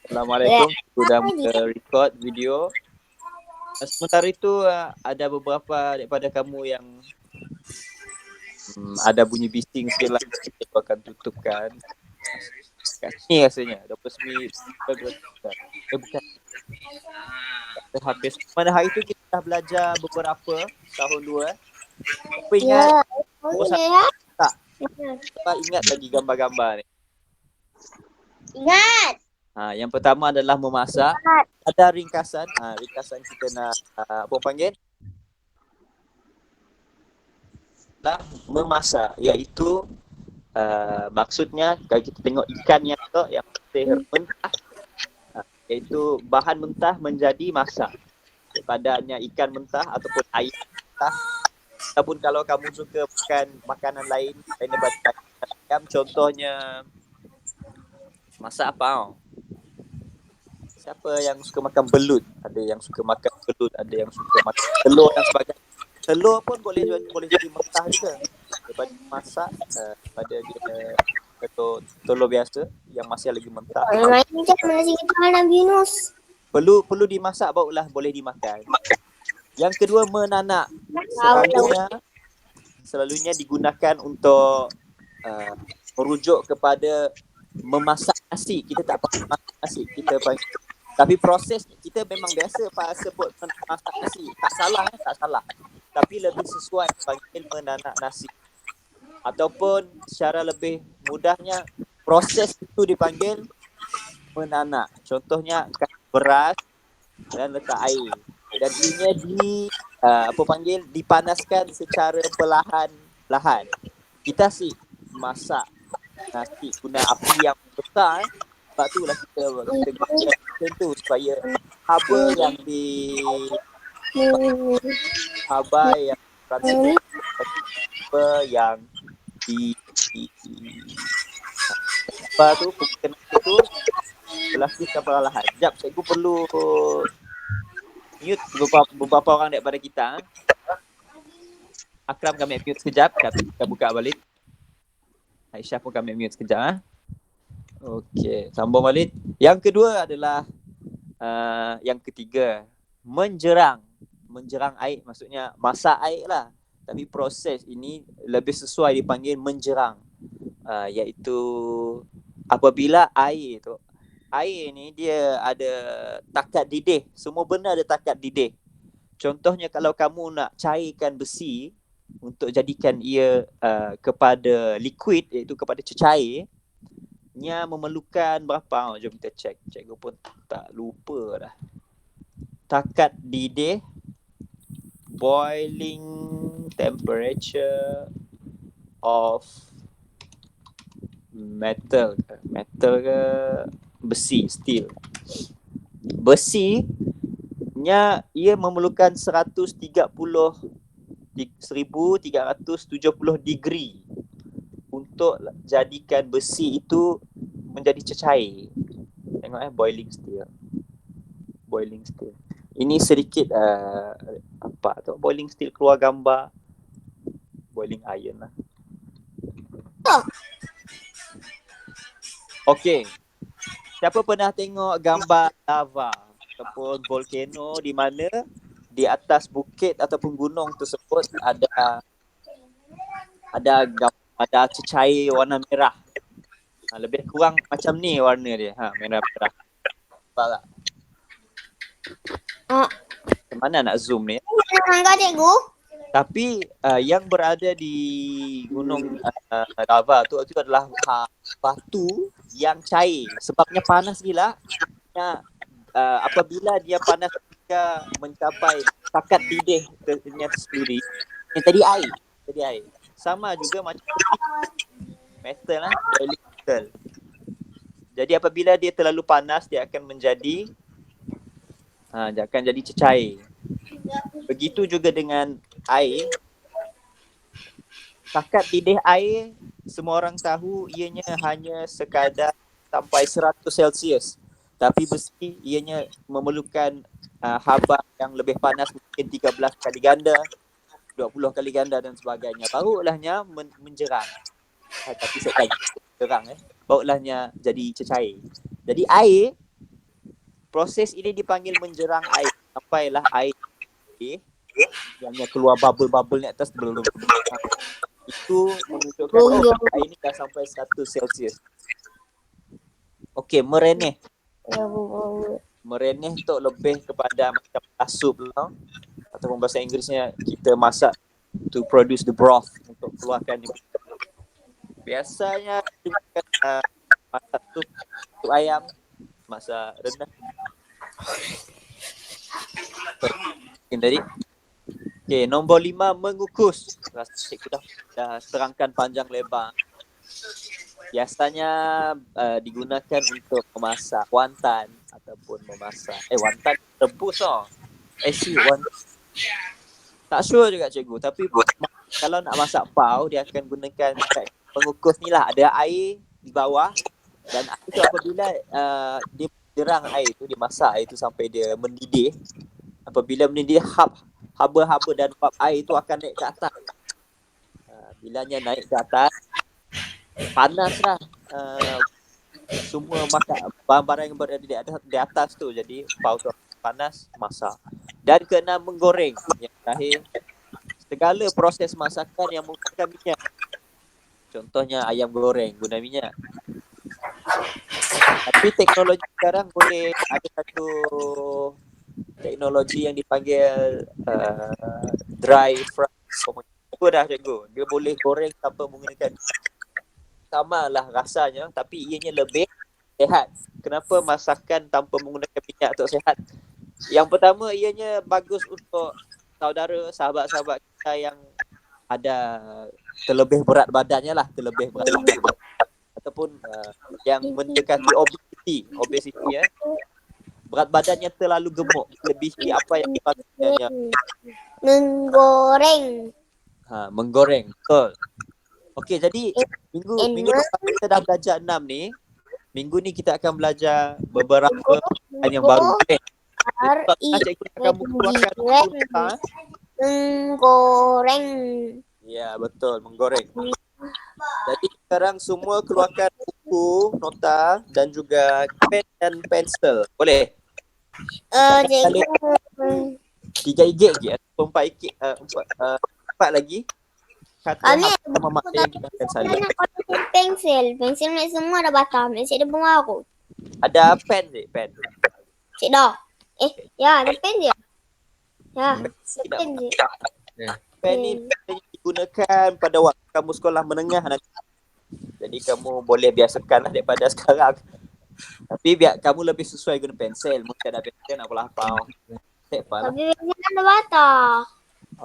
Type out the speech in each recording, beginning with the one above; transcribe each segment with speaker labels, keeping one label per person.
Speaker 1: Assalamualaikum. Sudah record video. Sementara itu ada beberapa daripada kamu yang ada bunyi bising sikit lah. Kita akan tutupkan. Kat sini rasanya. 29. Bukan. Dah habis. Pada hari itu kita dah belajar beberapa tahun 2. Apa ingat? Tak. Apa ingat lagi gambar-gambar ni?
Speaker 2: Ingat.
Speaker 1: Yang pertama adalah memasak. Ada ringkasan. Ringkasan kita nak apa panggil? Memasak, iaitu maksudnya kalau kita tengok ikannya tu yang mentah, iaitu bahan mentah menjadi masak. Padanya ikan mentah ataupun air mentah. Ataupun kalau kamu suka makan makanan lain daripada ayam, contohnya masak apa? Siapa yang suka makan belut? Ada yang suka makan belut, ada yang suka makan telur dan sebagainya. Telur pun boleh jadi mentah juga. Daripada masak pada dia telur biasa yang masih lagi mentah. Perlu dimasak barulah boleh dimakan. Yang kedua, menanak. Selalunya digunakan untuk merujuk kepada memasak nasi. Kita tak pakai masak nasi, kita pakai. Tapi proses kita memang biasa sebut masak nasi. Tak salah. Tapi lebih sesuai panggil menanak nasi. Ataupun secara lebih mudahnya, proses itu dipanggil menanak. Contohnya beras dan letak air. Dan ini dipanaskan secara perlahan-lahan. Kita masak nasi guna api yang besar. Sebab itulah kita macam tu supaya haba yang berlakukan perlahan. Sekejap, cikgu perlu mute beberapa orang daripada kita. Akram kami mute sekejap, kita buka balik. Aisyah pun kami mute sekejap. Okey, sambung balik. Yang kedua adalah yang ketiga, menjerang air, maksudnya masak air lah. Tapi proses ini lebih sesuai dipanggil menjerang, iaitu apabila air ni dia ada takat didih. Semua benda ada takat didih. Contohnya kalau kamu nak cairkan besi untuk jadikan ia kepada liquid, iaitu kepada cecair, nya memerlukan berapa? Jom kita cek. Cikgu pun tak lupa dah. Takat didih, boiling temperature of metal ke besi, steel. Besinya ia memerlukan 1370 degree untuk jadikan besi itu menjadi cecair. Tengok boiling steel. Ini sedikit boiling steel keluar gambar boiling iron lah. Okey. Siapa pernah tengok gambar lava ataupun volcano di mana di atas bukit ataupun gunung tersebut ada cecair warna merah. Lebih kurang macam ni warna dia. Merah-merah. Nampak tak? Macam mana nak zoom ni?
Speaker 2: Cikgu.
Speaker 1: Tapi yang berada di gunung lava tu adalah batu yang cair. Sebabnya panas gila. Apabila dia panas hingga mencapai takat didih sendiri, yang tadi air. Sama juga macam metal lah, metal. Jadi apabila dia terlalu panas, dia akan menjadi cecair. Begitu juga dengan air. Takat didih air, semua orang tahu ianya hanya sekadar sampai 100 Celsius. Tapi besi ianya memerlukan haba yang lebih panas, mungkin 13 kali ganda, 20 kali ganda dan sebagainya. Barulah menjerang. Tapi sekali jerang barulah jadi cecair. Jadi air Proses ini dipanggil menjerang air. Sampailah air yang keluar bubble-bubble ni atas belum. Itu menunjukkan air ni dah sampai 1 Celsius. Okey, merenih. Merenih tu lebih kepada macam asup lah. Ataupun bahasa Inggerisnya kita masak to produce the broth, untuk keluarkan ni. Biasanya masak sup ayam, masak rendang. Tadi. Okey, nombor 5 mengukus. Rasa cikgu dah terangkan panjang lebar. Biasanya digunakan untuk memasak wonton ataupun memasak wonton rebus wonton. Tak sure juga cikgu, tapi kalau nak masak pau dia akan gunakan pengukus ni lah. Ada air di bawah dan air tu apabila dia jerang air tu, dia masak air tu sampai dia mendidih. Apabila mendidih, haba-haba dan uap air tu akan naik ke atas. Bilanya naik ke atas, panaslah semua barang-barang yang berada di atas tu. Jadi pau tu panas, masak. Dan kena menggoreng. Yang terakhir, segala proses masakan yang menggunakan minyak. Contohnya ayam goreng guna minyak. Tapi teknologi sekarang boleh ada satu teknologi yang dipanggil dry fry. Itu dah cikgu. Dia boleh goreng tanpa menggunakan, sama lah rasanya tapi ianya lebih sihat. Kenapa masakan tanpa menggunakan minyak tu sihat? Yang pertama, ianya bagus untuk sahabat-sahabat kita yang ada terlebih berat badannya lah, ataupun yang mendekati obesiti ya. Berat badannya terlalu gemuk, melebihi apa yang dipatutnya. Menggoreng. Betul. Okey, jadi minggu depan kita dah belajar 6 ni. Minggu ni kita akan belajar beberapa yang baru. Cikgu akan keluarkan
Speaker 2: menggoreng.
Speaker 1: Ya, betul, menggoreng. Jadi sekarang semua keluarkan buku, nota dan juga pen dan pensel. Boleh?
Speaker 2: Cikgu
Speaker 1: 3 igit lagi atau 4 igit, 4 lagi. Kata sama mak dia kita akan salin.
Speaker 2: Pensel ni semua dah batam. Cik dia baru.
Speaker 1: Ada pen je, pen.
Speaker 2: Cik dah. Ya, ada pen je. Ya, pen je.
Speaker 1: Pen ni digunakan pada waktu kamu sekolah menengah nanti. Jadi kamu boleh biasakanlah daripada sekarang. Tapi biar kamu lebih sesuai guna pensel. Mungkin ada pensel nak hafal. Sekpa lah.
Speaker 2: Tapi pensel kan dah batam.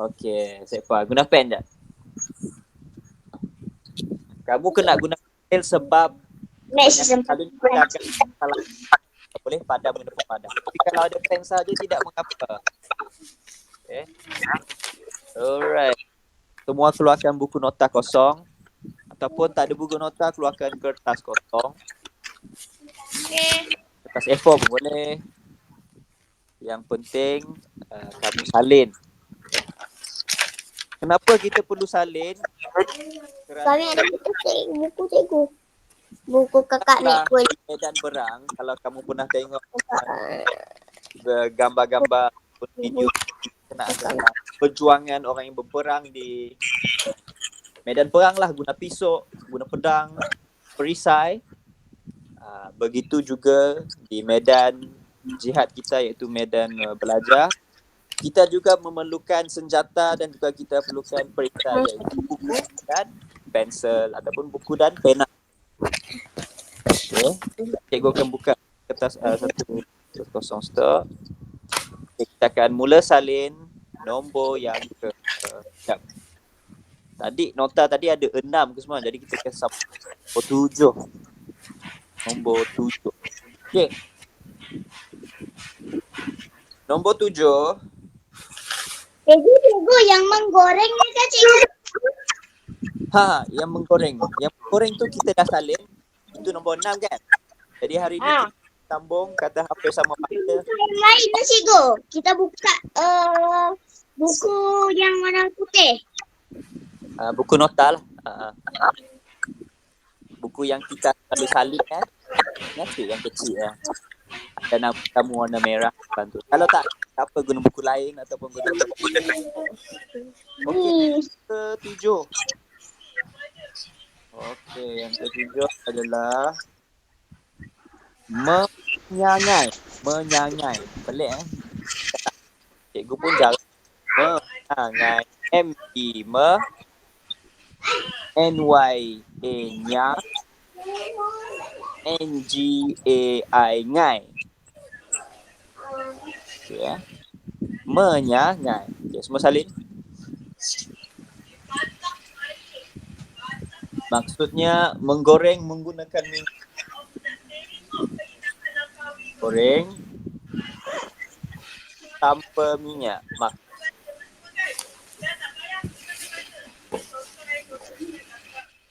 Speaker 1: Okey, sekpa. Guna pen je. Kamu kena guna pensel sebab kita akan salah. Boleh padam guna padam. Tapi kalau ada pen saja tidak mengapa. Okay. Alright. Semua keluarkan buku nota kosong. Ataupun tak ada buku nota, keluarkan kertas kosong. Kertas A4 pun boleh. Yang penting kamu salin. Kenapa kita perlu salin?
Speaker 2: Kami ada buku cikgu. Buku kakak Nekul.
Speaker 1: Medan perang, kalau kamu pernah tengok gambar-gambar video perjuangan orang yang berperang di medan perang lah, guna pisau, guna pedang, perisai. Begitu juga di medan jihad kita, iaitu medan belajar. Kita juga memerlukan senjata dan juga kita perlukan perisai, iaitu buku dan pensel ataupun buku dan pena. Okay. Cikgu akan buka kertas 1 kosong stok. Kita akan mula salin nombor yang ke tadi nota tadi ada 6 ke semua, jadi kita akan sampai nombor 7. Okey. Nombor 7.
Speaker 2: Cikgu yang menggoreng ni kan cikgu?
Speaker 1: Yang menggoreng. Yang menggoreng tu kita dah salin. Itu nombor 6 kan? Jadi hari ni kita sambung kata apa sama kita.
Speaker 2: Lain lah cikgu. Kita buka buku yang warna putih.
Speaker 1: Buku nota lah. Buku yang kita selalu salin kan. Nanti yang kecil lah. ada nama kamu warna merah depan tu. Kalau tak apa, guna buku lain ataupun guna buku. Okey, ketujuh. Okey, yang ketujuh adalah menyangai. Menyangai. Pelik Cikgu pun jarang. Menyangai. M-E, N-Y-A, nya. N-G-A-I, ngai. Okay, menyangai. Okay, semua salin. Maksudnya menggoreng menggunakan minyak. Goreng tanpa minyak.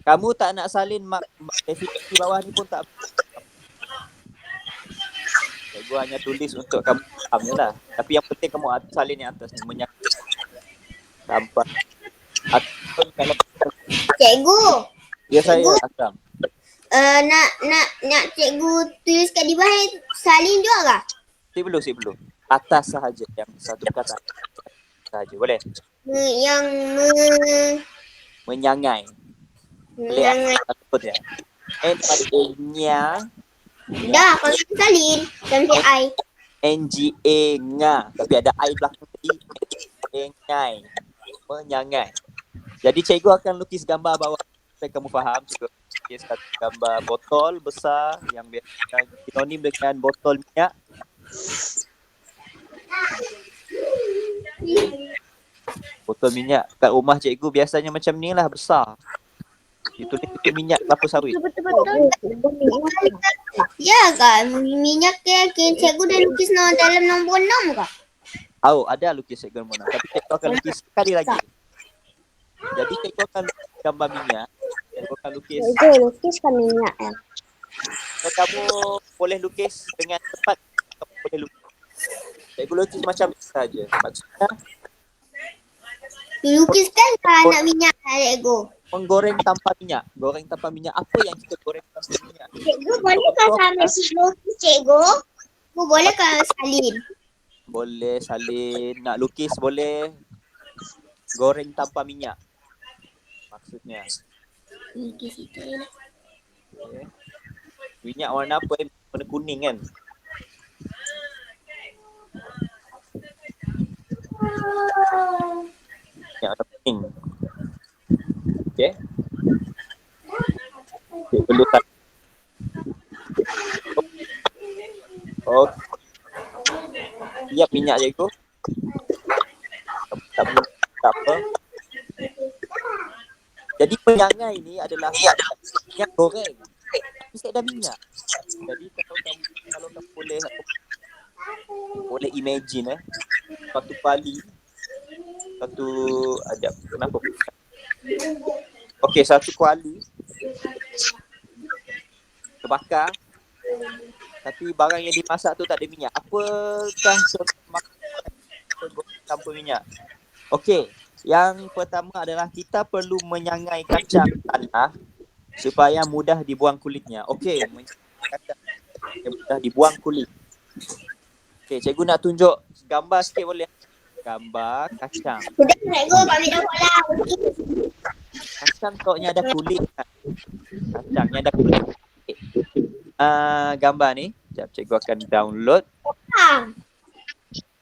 Speaker 1: Kamu tak nak salin definisi bawah ni pun tak. Cikgu hanya tulis untuk kamu faham je lah. Tapi yang penting kamu salin yang atas ni. Menyak tanpa. Ataupun kalau
Speaker 2: Cikgu.
Speaker 1: ya saya Akram.
Speaker 2: Nak cikgu tulis kat di bawah salin juga kah?
Speaker 1: Si belum. Atas sahaja yang satu kata. Sahaja boleh. Menyangai.
Speaker 2: Menyangai.
Speaker 1: Apa dia? N-Y-A-nya.
Speaker 2: Dah, kalau salin sampai I.
Speaker 1: N-G-A, nga. Tapi ada I belakang tadi. N-G-A, menyangai. Jadi cikgu akan lukis gambar bawah supaya kamu faham. Cikgu lukis satu gambar botol besar yang biasa sinonim dengan botol minyak. Botol minyak kat rumah cikgu biasanya macam ni lah, besar. Ditulis itu minyak kelapa sawit.
Speaker 2: Betul. Ya kan, minyak cikgu dah lukis dalam nombor 6 kah?
Speaker 1: Oh, ada lukis cikgu nombor 6. Tapi cikgu akan lukis sekali lagi. Jadi cikgu akan lukis gambar minyak. Cikgu akan lukis.
Speaker 2: Cikgu lukiskan minyak ya.
Speaker 1: So, kamu boleh lukis dengan cepat. Kamu boleh lukis. Cikgu lukis macam ni saja. Maksudnya
Speaker 2: dilukiskan kah anak minyak cikgu?
Speaker 1: menggoreng tanpa minyak. Goreng tanpa minyak. Apa yang kita goreng tanpa minyak?
Speaker 2: Cikgu bolehkah saya message lukis cikgu? Bolehkah salin?
Speaker 1: Boleh salin. Nak lukis boleh. Goreng tanpa minyak. Maksudnya.
Speaker 2: Lukis itu.
Speaker 1: Okay. Minyak warna apa? Warna kuning kan? Minyak warna kuning. Okay. Okay, perlu tak? Oh. Siap minyak cikgu. Tak apa. Jadi penyangai ni adalah minyak goreng. Mesti ada minyak. Jadi kalau kamu boleh imagine satu kuali. Kenapa? Okey, satu kuali terbakar. Tapi barang yang dimasak tu tak ada minyak. Apakah tanpa minyak? Okey, yang pertama adalah kita perlu menyangai kacang tanah supaya mudah dibuang kulitnya. Okey, kacang mudah dibuang kulit. Okey, cikgu nak tunjuk gambar sikit boleh? Gambar kacang.
Speaker 2: Sudah cikgu, kami dah buat lah.
Speaker 1: Kacang koknya ada kulit. Kacangnya ada kulit. Okay. Gambar ni, sekejap cikgu akan download.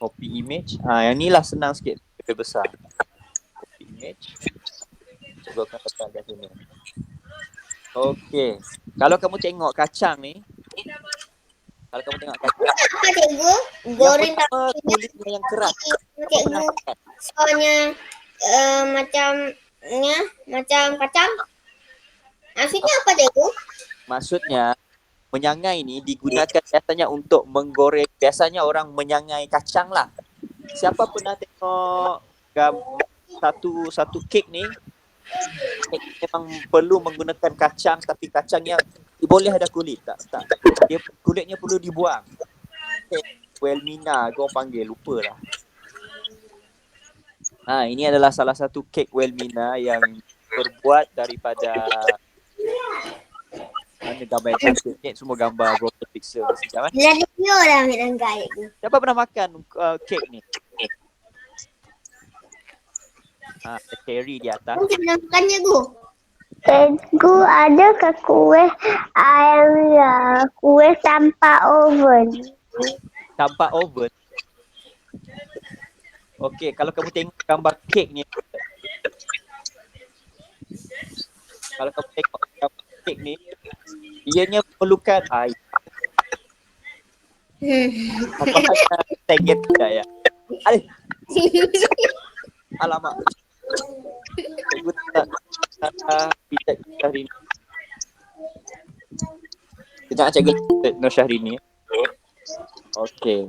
Speaker 1: Copy image. Yang ni lah senang sikit. Lebih besar. Copy image. Cikgu akan letak kat sini. Okey. Kalau kamu tengok kacang ni. Kalau kamu tengok kacang.
Speaker 2: Apa cikgu? Goreng
Speaker 1: yang pertama kulitnya yang keras.
Speaker 2: Cikgu. Soalnya macam kacang. Maksudnya apa cikgu?
Speaker 1: Maksudnya menyangai ni digunakan biasanya untuk menggoreng. Biasanya orang menyangai kacang lah. Siapa pernah tengok satu kek ni? Kek memang perlu menggunakan kacang, tapi kacangnya boleh ada kulit. Tak. Dia kulitnya perlu dibuang. Kek Welmina kau panggil, lupa lah. Ini adalah salah satu kek Welmina yang terbuat daripada mana mana gambar yang cantik ni? Semua gambar broken pixel. Sekejap eh.
Speaker 2: Dah dia lah ambil langgar cikgu.
Speaker 1: Siapa pernah makan kek ni? Ada cherry di atas.
Speaker 2: Mungkin pernah makan cikgu.
Speaker 3: Cikgu, ada ke kuih tanpa oven?
Speaker 1: Tanpa oven. Okey, kalau kamu tengok gambar kek ni. Kalau kamu tengok gambar kek ni, ianya memerlukan air. Apa kata tengget tidak ya? Alamak. Cikgu tak pijak kita hari ni. Kejap cikgu Nur Syahrini. Okey.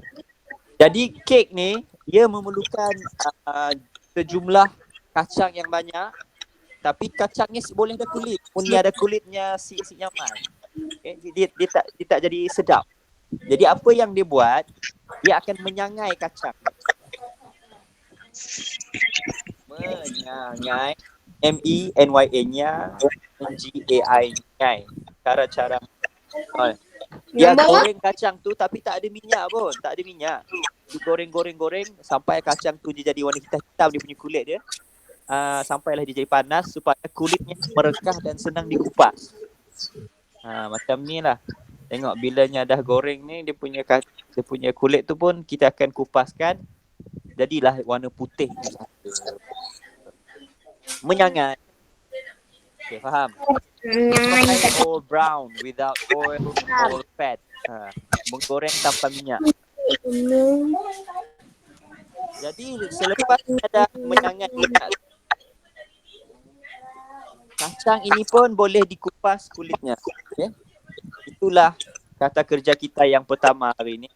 Speaker 1: Jadi kek ni dia memerlukan sejumlah kacang yang banyak, tapi kacangnya boleh ada kulit. Punya ada kulitnya si nyaman. Okay? Dia tak jadi sedap. Jadi apa yang dia buat, dia akan menyangai kacang. Menyangai, MENYA-nya, NGAI, nyai. Cara-cara dia goreng kacang tu tapi tak ada minyak pun, tak ada minyak. Dia goreng sampai kacang tu dia jadi warna hitam-hitam dia punya kulit dia. Sampailah dia jadi panas supaya kulitnya merekah dan senang dikupas. Macam ni lah. Tengok bilanya dah goreng ni dia punya kulit tu pun kita akan kupaskan. Jadilah warna putih tu satu. Menyangat. Okay, faham? Or brown without oil or fat. Menggoreng tanpa minyak. Jadi selepas ada menyangat minyak, kacang ini pun boleh dikupas kulitnya. Okay? Itulah kata kerja kita yang pertama hari ini.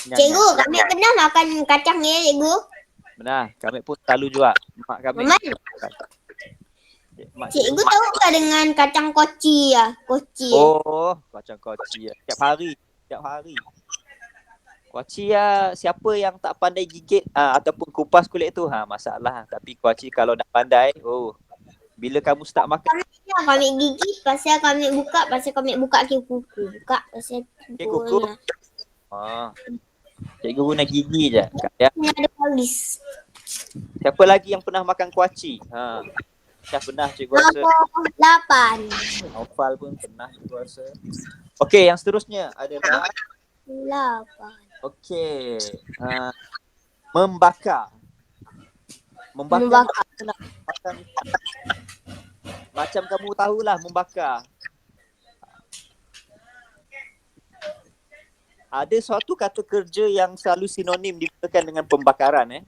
Speaker 2: Cikgu, kami pernah makan kacang ni ya cikgu.
Speaker 1: Benar, kami pun selalu juga. Mak kami.
Speaker 2: Cikgu tahu tak dengan kacang koci ya? Koci.
Speaker 1: Oh, kacang koci ya. Setiap hari. Kuaci ya, siapa yang tak pandai gigit ataupun kupas kulit tu, masalah. Tapi kuaci kalau dah pandai, bila kamu start makan.
Speaker 2: Kami gigit pasal kami buka ke kuku. Buka pasal
Speaker 1: kuku. Cikgu guna gigi je. Ya.
Speaker 2: Ada polis.
Speaker 1: Siapa lagi yang pernah makan kuaci? Dah pernah cikgu rasa.
Speaker 2: 8.
Speaker 1: Aufal pun pernah cikgu rasa. Okey, yang seterusnya adalah
Speaker 2: 8.
Speaker 1: Okey. Membakar. Membakar. Macam kamu tahulah membakar. Ada suatu kata kerja yang selalu sinonim digunakan dengan pembakaran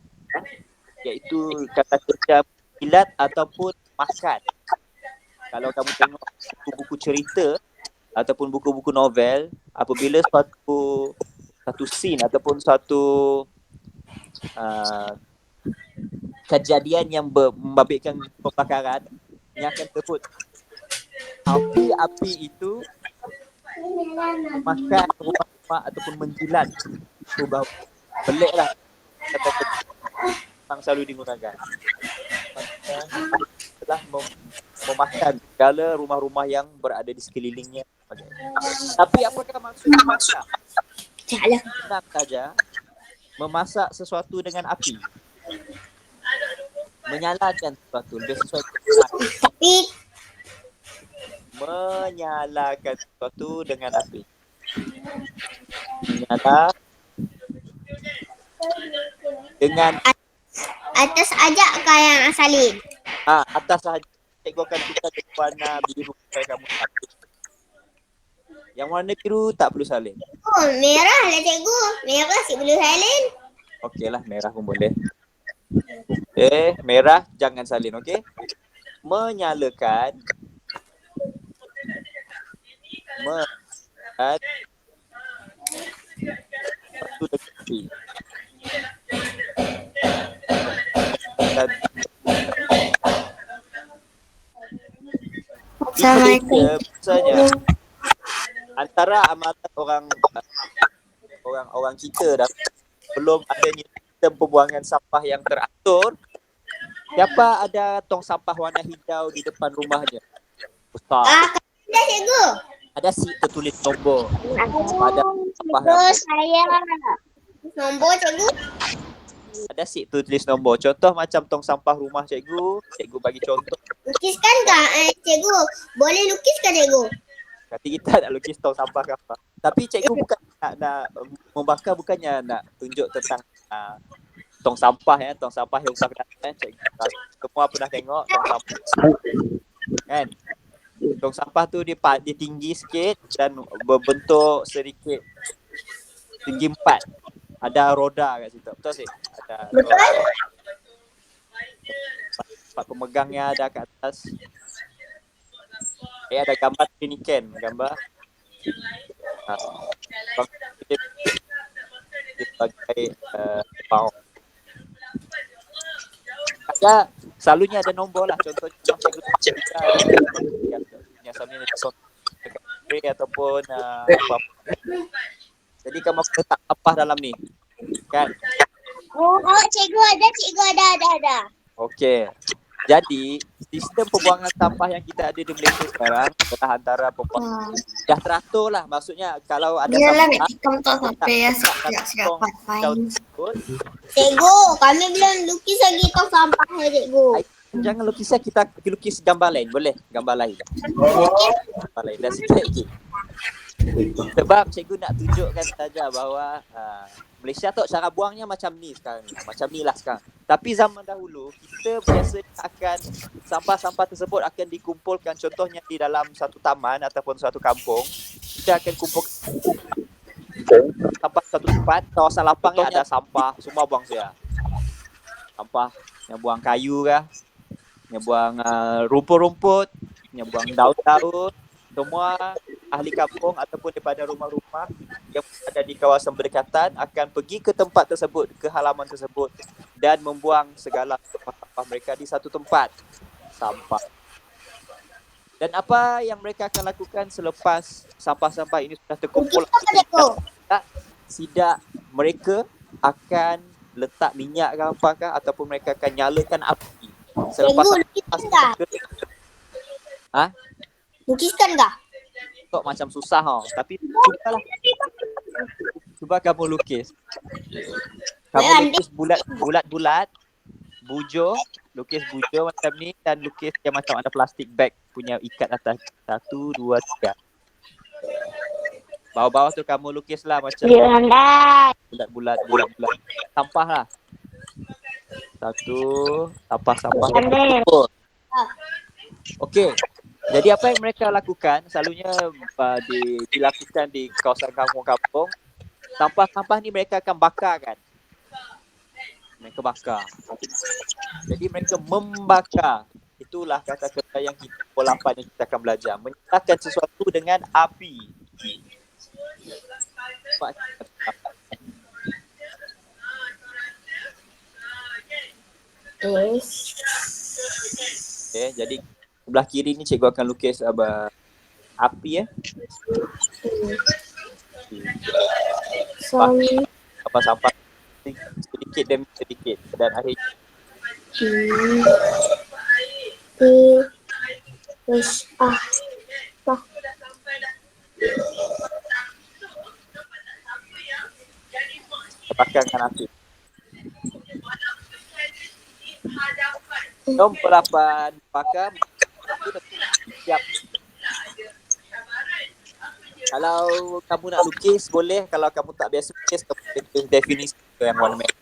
Speaker 1: iaitu kata kerja kilat ataupun makan. Kalau kamu tengok buku-buku cerita ataupun buku-buku novel, apabila satu scene ataupun suatu kejadian yang membabitkan pembakaran, yang akan sebut api itu makan rumah ataupun menjilat itu bau. Peliklah kata-kata yang selalu digunakan. Telah memakan segala rumah-rumah yang berada di sekelilingnya. Tapi apakah maksud memasak? Senang saja memasak sesuatu dengan api. Menyalakan sesuatu, lebih sesuai.
Speaker 2: Tapi
Speaker 1: menyalakan sesuatu dengan api. Menyala dengan
Speaker 2: atas ajak kah yang asalin?
Speaker 1: Atas sahaja. Cikgu akan tukar ke warna biru supaya kamu tahu. Yang warna biru tak perlu salin.
Speaker 2: Oh, merah lah cikgu. Merah si perlu salin.
Speaker 1: Okey lah, merah pun boleh. Merah jangan salin, okey? Menyalakan satu detik.
Speaker 2: Assalamualaikum.
Speaker 1: Biasanya antara amalan orang kita dah belum adanya sistem pembuangan sampah yang teratur. Siapa ada tong sampah warna hijau di depan rumahnya? Besar.
Speaker 2: Dah cikgu.
Speaker 1: Ada si tertulis nombor pada sampah
Speaker 3: Cikgu
Speaker 1: rambut.
Speaker 3: saya.
Speaker 2: Nombor cikgu.
Speaker 1: Ada si tulis nombor. Contoh macam tong sampah rumah cikgu. Cikgu bagi contoh.
Speaker 2: Lukiskan kah cikgu? Boleh lukiskan cikgu?
Speaker 1: Nanti kita nak lukis tong sampah ke apa. Tapi cikgu bukan nak membakar, bukannya nak tunjuk tentang tong sampah ya. Tong sampah yang usah cikgu. Semua pernah tengok tong sampah. Kan? Tong sampah tu dia tinggi sikit dan berbentuk sedikit segi 4. Ada roda kat situ. Betul sih? Ada
Speaker 2: Betul.
Speaker 1: roda. Tempat pemegangnya ada kat atas. Ada gambar triniken, gambar. Dia sebagai pound. Ada selalunya ada nombor lah. Contohnya kita yang sama ni dekat ataupun apa. Jadi kamu letak apa dalam ni? Kan?
Speaker 3: Oh, cikgu ada.
Speaker 1: Okey. Jadi, sistem pembuangan sampah yang kita ada di Malaysia sekarang adalah antara pembuangan dah teratur lah. Maksudnya kalau ada
Speaker 2: Biarlah
Speaker 1: sampah,
Speaker 2: Mek kamu tak sampai ya. Siap-siap fine. Cikgu, kami belum lukis lagi tong sampah ya cikgu.
Speaker 1: Jangan lukisan, kita lukis gambar lain. Boleh? Gambar lain. Gambar lain. Dah sikit lagi. Sebab cikgu nak tunjukkan saja bahawa Malaysia tu cara buangnya macam ni sekarang ni. Macam ni lah sekarang. Tapi zaman dahulu, kita biasanya akan sampah-sampah tersebut akan dikumpulkan, contohnya di dalam satu taman ataupun satu kampung. Kita akan kumpulkan sampah satu tempat, kawasan lapang yang ada sampah, semua buang saja. Sampah yang buang kayu kah, yang buang rumput-rumput, yang buang daun-daun, semua ahli kampung ataupun daripada rumah-rumah yang ada di kawasan berdekatan akan pergi ke tempat tersebut, ke halaman tersebut dan membuang segala sampah mereka di satu tempat sampah. Dan apa yang mereka akan lakukan selepas sampah-sampah ini sudah terkumpul, sidak mereka akan letak minyak ke apakah ataupun mereka akan nyalakan api. Selepas
Speaker 2: Lukiskan kah? Lukiskan kah?
Speaker 1: Tok macam susah tapi cubalah. Cuba kamu lukis. Kamu lukis bulat-bulat, bujur, lukis bujur macam ni dan lukis yang macam ada plastik bag punya ikat atas. 1, 2, 3. Bawah-bawah tu kamu lukislah macam bulat-bulat. Sampah lah. 1, sampah. Okey. Jadi apa yang mereka lakukan selalunya dilakukan di kawasan kampung-kampung. Sampah-sampah ni mereka akan bakar kan. Mereka bakar. Jadi mereka membakar. Itulah kata-kata yang kita pola 8 yang kita akan belajar. Menyalakan sesuatu dengan api. Okay, jadi sebelah kiri ni cikgu akan lukis api sampah sedikit demi sedikit dan akhirnya lepaskan api. Nombor 8 bakar siap. Kalau kamu nak lukis boleh, kalau kamu tak biasa lukis kamu tulis definisi yang warna merah.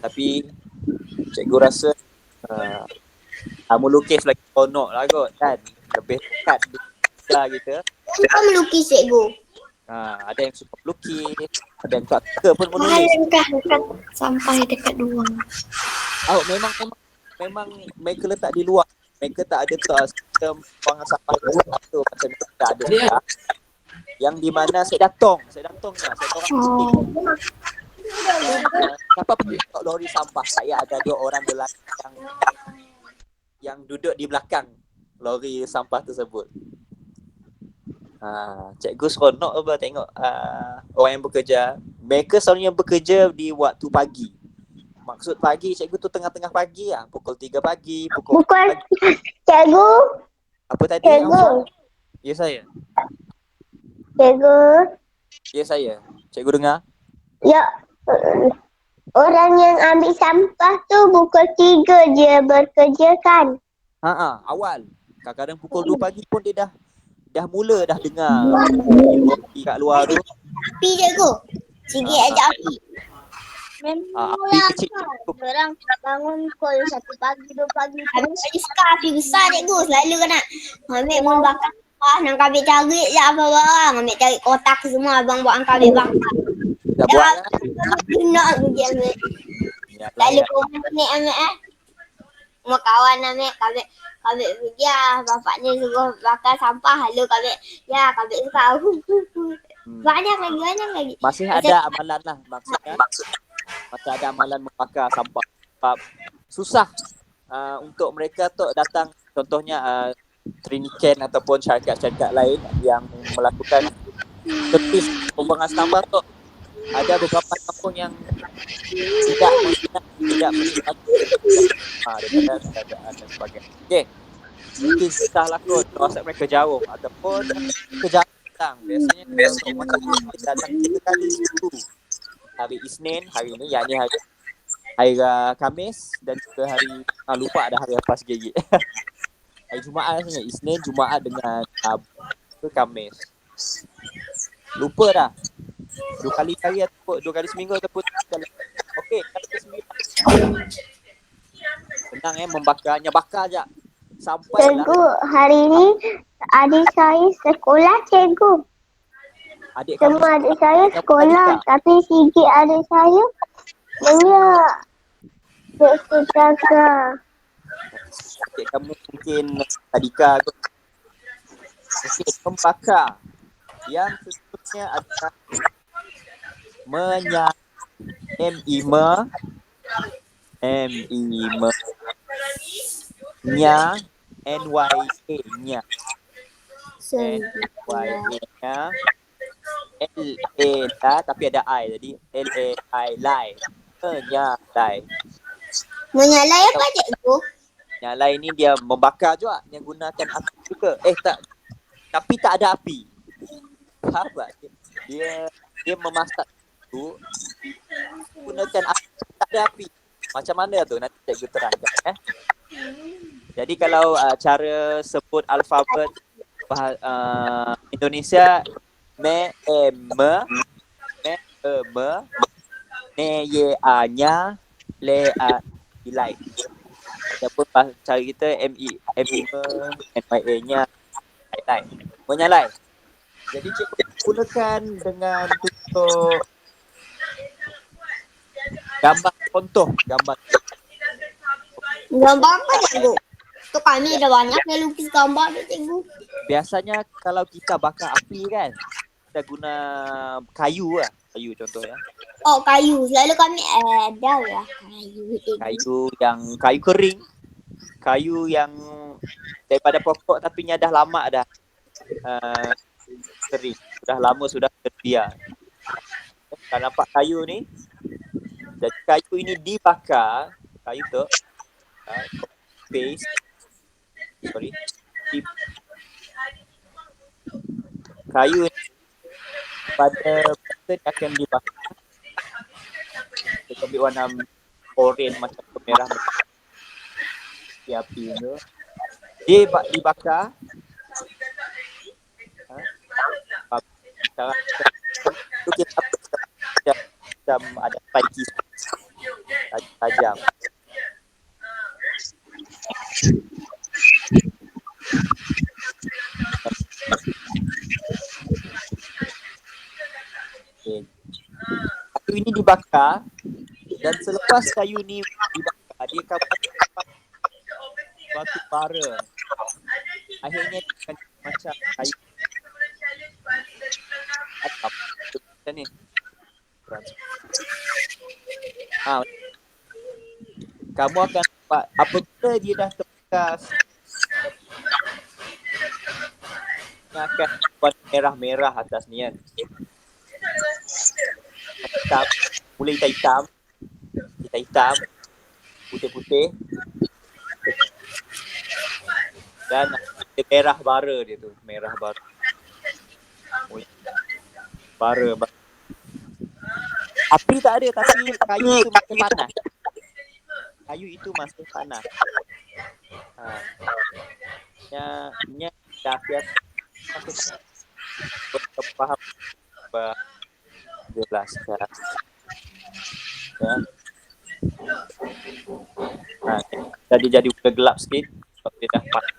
Speaker 1: Tapi cikgu rasa kamu lukis lagi seronok lah kot kan. Lebih dekat lah kita.
Speaker 2: Suka melukis cikgu.
Speaker 1: Ada yang suka melukis, ada yang suka pun menulis.
Speaker 2: Dekat sampai dekat luar.
Speaker 1: Memang mereka letak di luar. Mereka tak ada sistem buangan sampah tu macam kita ada dekat. Yang di mana saya datang siapa pergi tengok lori sampah. Saya ada 2 orang lelaki yang duduk di belakang lori sampah tersebut. Cikgu seronok apa tengok orang yang bekerja. Mereka selalunya bekerja di waktu pagi. Maksud pagi, cikgu tu tengah-tengah pagi lah. Pukul 3 pagi, pukul 4 pagi.
Speaker 3: Cikgu.
Speaker 1: Apa tadi?
Speaker 3: Cikgu.
Speaker 1: Ya saya.
Speaker 3: Cikgu.
Speaker 1: Ya saya. Cikgu dengar?
Speaker 3: Ya. Orang yang ambil sampah tu pukul 3 je bekerja kan?
Speaker 1: Awal. Kadang-kadang pukul 2 pagi pun dia dah mula dah dengar api kat luar tu.
Speaker 2: Api cikgu. Sikit aja api.
Speaker 1: Api kecil.
Speaker 3: Orang bangun pukul 1 pagi, 2 pagi.
Speaker 2: Kami suka api besar cikgu. Selalu kena ambil mun bakar. Nak kami cari je apa barang. Ambil cari kotak semua abang buat kami bakar.
Speaker 1: Dah buat lah.
Speaker 2: Guna aku je ambil.
Speaker 1: Ya,
Speaker 2: Lalu
Speaker 1: lah.
Speaker 2: kau ni ambil Semua kawan ambil. Kami pergi lah. Bapak ni suruh bakar sampah. Lalu kami suka. Banyak lagi.
Speaker 1: Masih ada amalan lah maksudnya. Masih ada amalan membakar sampah. Sebab susah untuk mereka tu datang, contohnya Triniken ataupun syarikat-syarikat lain yang melakukan servis pembuangan sampah tu. Ada beberapa kampung yang tidak menikmati daripada keadaan dan sebagainya. Okey. Mungkin susah lah kot kalau WhatsApp mereka jauh ataupun kejauhan datang. Biasanya kalau untuk macam ni datang 3 kali seminggu. Hari Isnin, hari ni, yakni hari Khamis dan juga hari lupa ada hari apa sikit. Hari Jumaat sebenarnya. Isnin, Jumaat dengan Khamis. Lupa dah. 2 kali hari ataupun 2 kali seminggu ataupun 3 kali. Okey, kali ke-9. Senang membakarnya, bakar je. Sampai
Speaker 3: Cikgu, hari ni adik saya sekolah cikgu.
Speaker 1: adik kamu
Speaker 3: Semua adik saya sekolah,
Speaker 1: Adika.
Speaker 3: tapi sikit adik saya dia bersejaga.
Speaker 1: Adik kamu mungkin Adika kot. Okey, membakar. Yang seterusnya adalah nya nya la tapi ada I tadi lai menyalai.
Speaker 2: Menyalai apa cikgu?
Speaker 1: Nyalai ni dia membakar juga, yang gunakan api juga. Tak, tapi tak ada api. Faham tak? Dia memasak tu gunakan api, tak ada api. Macam mana tu? Nanti cikgu terangkan. Jadi kalau cara sebut alfabet Indonesia me ye a nya le a ilai. Ataupun cara kita mi a nya ilai. Menyalai. Jadi cikgu gunakan dengan untuk gambar contoh, gambar
Speaker 2: apa cikgu? Tu kami ada banyak yang lukis gambar tu cikgu.
Speaker 1: biasanya kalau kita bakar api kan, kita guna kayu contohnya.
Speaker 2: Oh kayu. Selalu kami ada lah kayu cikgu.
Speaker 1: Kayu kering. Kayu yang daripada pokok tapi dah lama dah kering. Sudah lama sudah terbiar. Kalau nampak kayu ni, jadi kayu ini dibakar, kayu tu kayu ni pada akan dibakar. Kita ambil warna oranye macam merah api tu. Dia dibakar. Macam ada spikey tajam. Okay. Kayu ini dibakar dan selepas kayu ni dibakar, dia akan batu bara. Akhirnya macam kayu atap macam ni. Kamu akan dapat apabila dia dah terbakar, akan warna merah-merah atas ni kan. Hitam, mula hitam, putih-putih. Dan merah bara dia tu, merah bara. Bara. Api tak ada tapi kayu itu masih panas. Kayu itu masih panas. Nya dah siap. Faham jelaskan. Ya. Jadi udah gelap sikit. Sebab dia dah panas.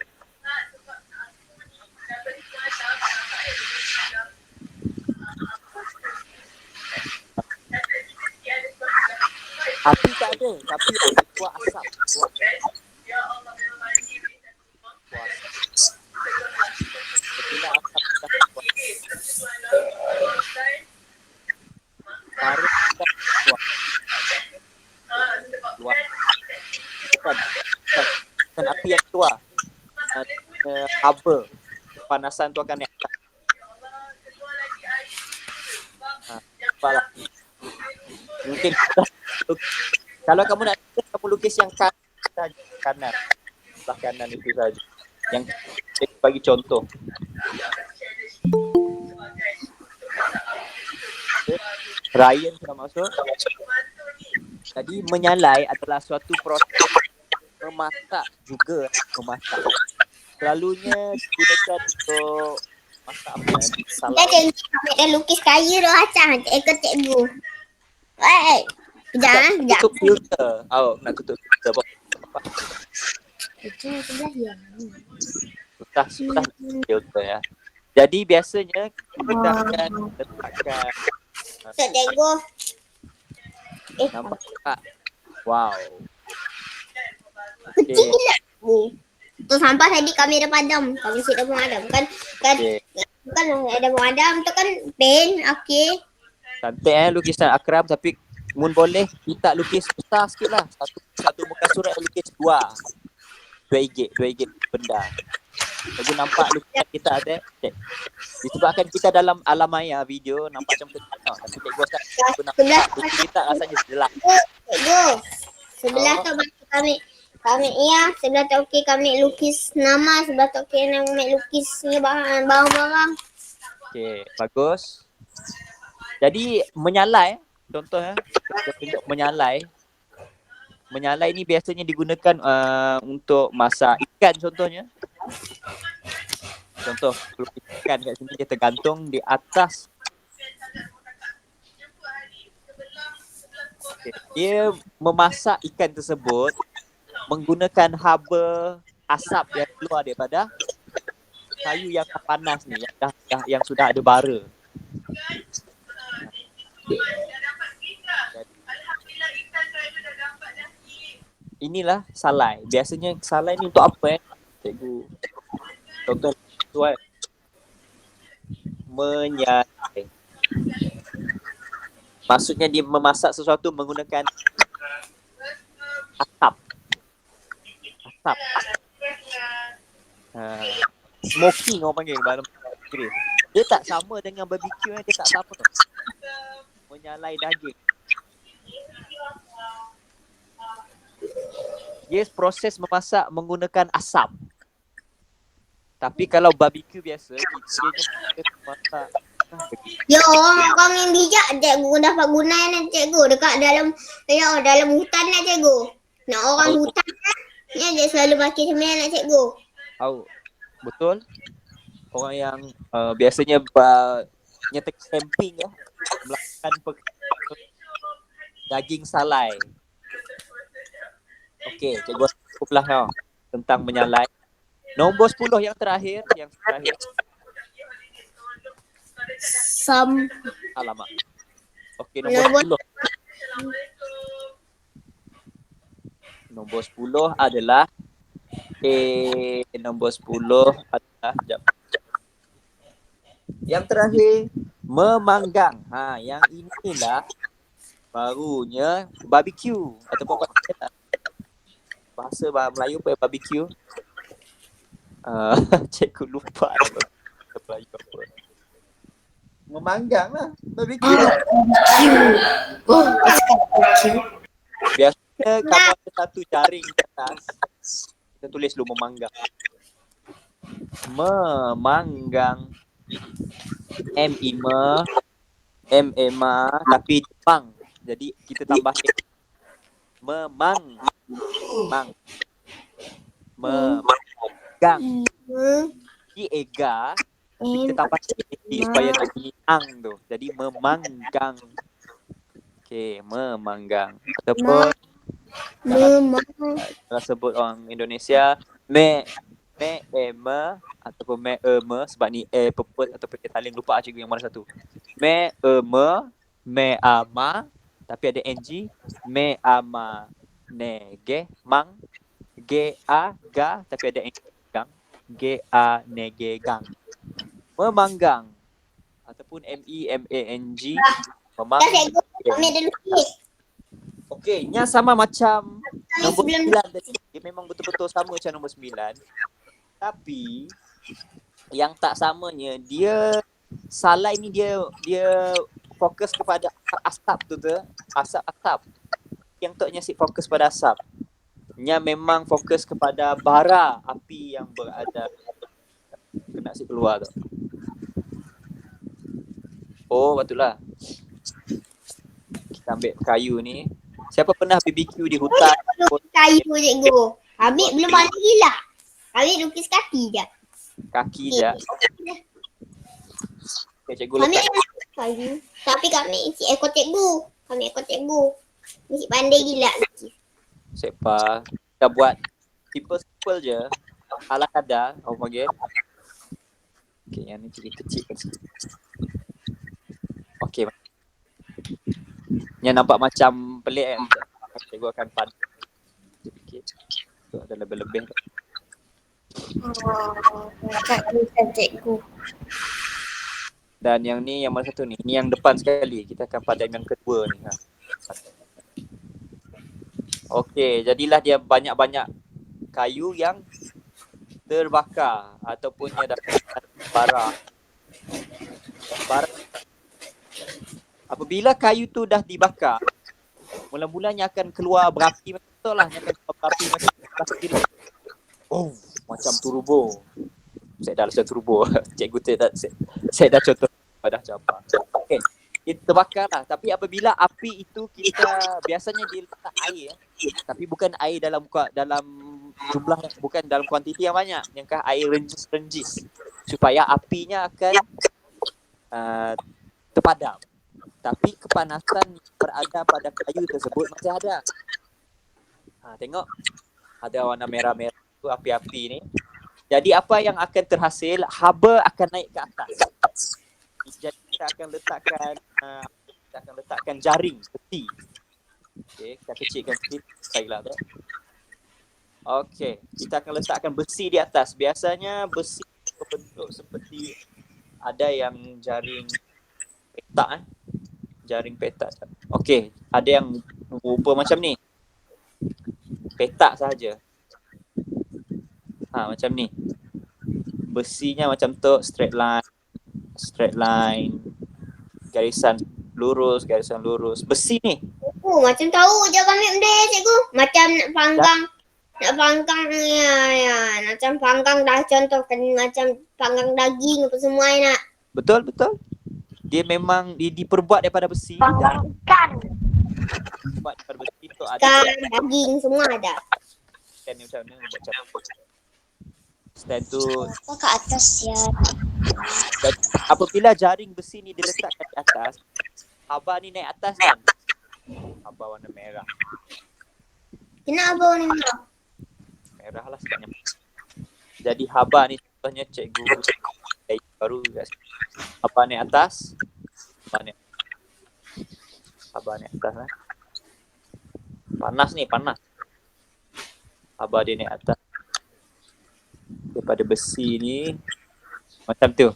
Speaker 1: Api tak ada, tapi ada keluar asap. Bila asap dah keluar. Tarik dah keluar. Bukan api yang keluar. Haba. Panasan tu akan naik. Nampaklah. Mungkin kalau kamu nak lukis, kamu lukis yang kanan. Sebelah kanan itu saja. Yang bagi contoh. Ryan sudah masuk. Jadi menyalai adalah suatu proses memasak juga. Selalunya digunakan untuk masak apa?
Speaker 2: Kita cikgu dah lukis kaya dah acah. Cikgu. Kejap.
Speaker 1: Tutup filter. Nak tutup filter.
Speaker 2: Sebelah yang.
Speaker 1: Susah filter ya. Jadi biasanya kita akan letakkan.
Speaker 2: Cikgu.
Speaker 1: Nampak tak? Wow.
Speaker 2: Kecil gila. Tu sampah tadi kami dah padam. Kami dah padam. Kan ada padam tu kan pen. Okey.
Speaker 1: Cantik lukisan Akram, tapi mun boleh kita lukis besar sikit lah. Satu muka surat lukis dua igit benda. Jadi nampak lukisan kita ada. Disebabkan kita dalam alam maya video nampak macam kecil. Tapi cikgu rasa nampak lukisan kita rasanya jelas.
Speaker 2: Cikgu. Sebelah tu bantu kami sebelah tu okey kami lukis nama, sebelah tu okey kami lukis ni barang-barang.
Speaker 1: Okey, bagus. Jadi menyalai, contoh menyalai. Menyalai ni biasanya digunakan untuk masak ikan contohnya. Contoh ikan kat sini dia tergantung di atas. Okay. Dia memasak ikan tersebut menggunakan haba asap yang keluar daripada kayu yang panas ni yang sudah ada bara. Inilah salai. Biasanya salai ni untuk apa cikgu? Contoh tuan menyalai. Maksudnya dia memasak sesuatu menggunakan asap. Smoking orang panggil dalam Inggeris. Dia tak sama dengan barbecue, dia tak sama. Menyalai daging. Dia proses memasak menggunakan asap. Tapi kalau barbecue biasa, dia masak.
Speaker 2: Ya orang yang bijak cikgu dapat guna ni cikgu dekat dalam hutan lah cikgu. Nak orang hutan kan, dia selalu pakai macam ni nak cikgu.
Speaker 1: Betul. Orang yang biasanya nyata camping ya, melakukan daging salai. Okey, cikgu cukuplah tentang menyalai. Nombor 10 yang terakhir. Alamak. Okey, nombor 10 adalah sekejap. Yang terakhir memanggang. Yang inilah barunya barbecue ataupun bahasa Melayu apa barbecue. Cikgu lupa bahasa Melayu apa. Memanggang lah barbecue. Biasanya kalau ada satu jaring di atas, kita tulis dulu memanggang. Memanggang. ma tapi mang. Jadi kita tambah memang. Mang. Memegang. Di ega kita tambah supaya jadi ang tu. Jadi memanggang. Okey, memanggang. Ataupun kalau sebut orang Indonesia me ataupun sebab ni pepet ataupun taling lupa cikgu yang mana satu. Me ama tapi ada ng me ama nege mang ga tapi ada ng gang nege gang. Memanggang ataupun memang memang.
Speaker 2: Kami ada lukis.
Speaker 1: Okey, nya sama macam nombor
Speaker 2: sebelum
Speaker 1: 9 tadi. Dia memang betul-betul sama macam nombor 9. Tapi yang tak samanya dia Salai ni dia fokus kepada asap tu. Asap. Yang taknya si fokus pada asap. Nya memang fokus kepada bara api yang berada kena si keluar tu. Oh, betullah. Kita ambil kayu ni. Siapa pernah BBQ di hutan?
Speaker 2: Kayu cikgu. Habis belum pandai gila. Habis lukis kaki je.
Speaker 1: Kaki je. Okay, cikgu
Speaker 2: Kami
Speaker 1: letak.
Speaker 2: kayu. Tapi kami isi ekor cikgu. Mesti pandai gila lukis.
Speaker 1: Siapa? Kita buat simple je. Ala kadar. Apa panggil? Okay, yang ni kecil-kecil kan sikit. Okay. Yang nampak macam pelik kan? Cikgu akan pad sedikit. Tu ada lebih-lebih.
Speaker 2: Kat cikgu.
Speaker 1: Dan yang ni yang mana satu ni? Ni yang depan sekali. Kita akan padam yang kedua ni. Okey, jadilah dia banyak-banyak kayu yang terbakar ataupun dia dapat bara. Apabila kayu tu dah dibakar, mula-mulanya akan keluar berapi betul lah. Akan keluar berapi macam oh, macam turbo. Saya dah turbo. Cikgu saya dah contoh dah capai. Okey, kita terbakar lah. Tapi apabila api itu kita biasanya diletak air. Tapi bukan air dalam jumlah, bukan dalam kuantiti yang banyak. Yang air renjis. Supaya apinya akan terpadam. Tapi kepanasan berada pada kayu tersebut masih ada. Tengok. Ada warna merah-merah tu api-api ni. Jadi apa yang akan terhasil? Haba akan naik ke atas. Jadi kita akan letakkan jaring besi. Okey, kita kecilkan sikit. Saya tu. Okey, kita akan letakkan besi di atas. Biasanya besi berbentuk seperti ada yang jaring petak jaring petak. Okey, ada yang rupa macam ni. Petak sahaja. Macam ni. Besinya macam tu, straight line. Garisan lurus. Besi ni.
Speaker 2: Macam tahu je kami benda cikgu. Macam nak panggang. Macam panggang dah contohkan macam panggang daging apa semua nak.
Speaker 1: Betul. Dia memang diperbuat daripada besi.
Speaker 3: Ikan.
Speaker 1: Diperbuat daripada besi tu ada.
Speaker 2: Daging semua ada.
Speaker 1: Stand ni macam mana? Stand tu.
Speaker 3: Apa kat atas ya?
Speaker 1: Dan apabila jaring besi ni diletakkan di atas, haba ni naik atas kan? Haba warna merah.
Speaker 2: Kenapa ni merah?
Speaker 1: Merah lah sebabnya. Jadi haba ni contohnya cikgu baru guys. Haba naik atas. Haba naik atas lah. Panas. Haba dia naik atas. Daripada besi ni macam tu.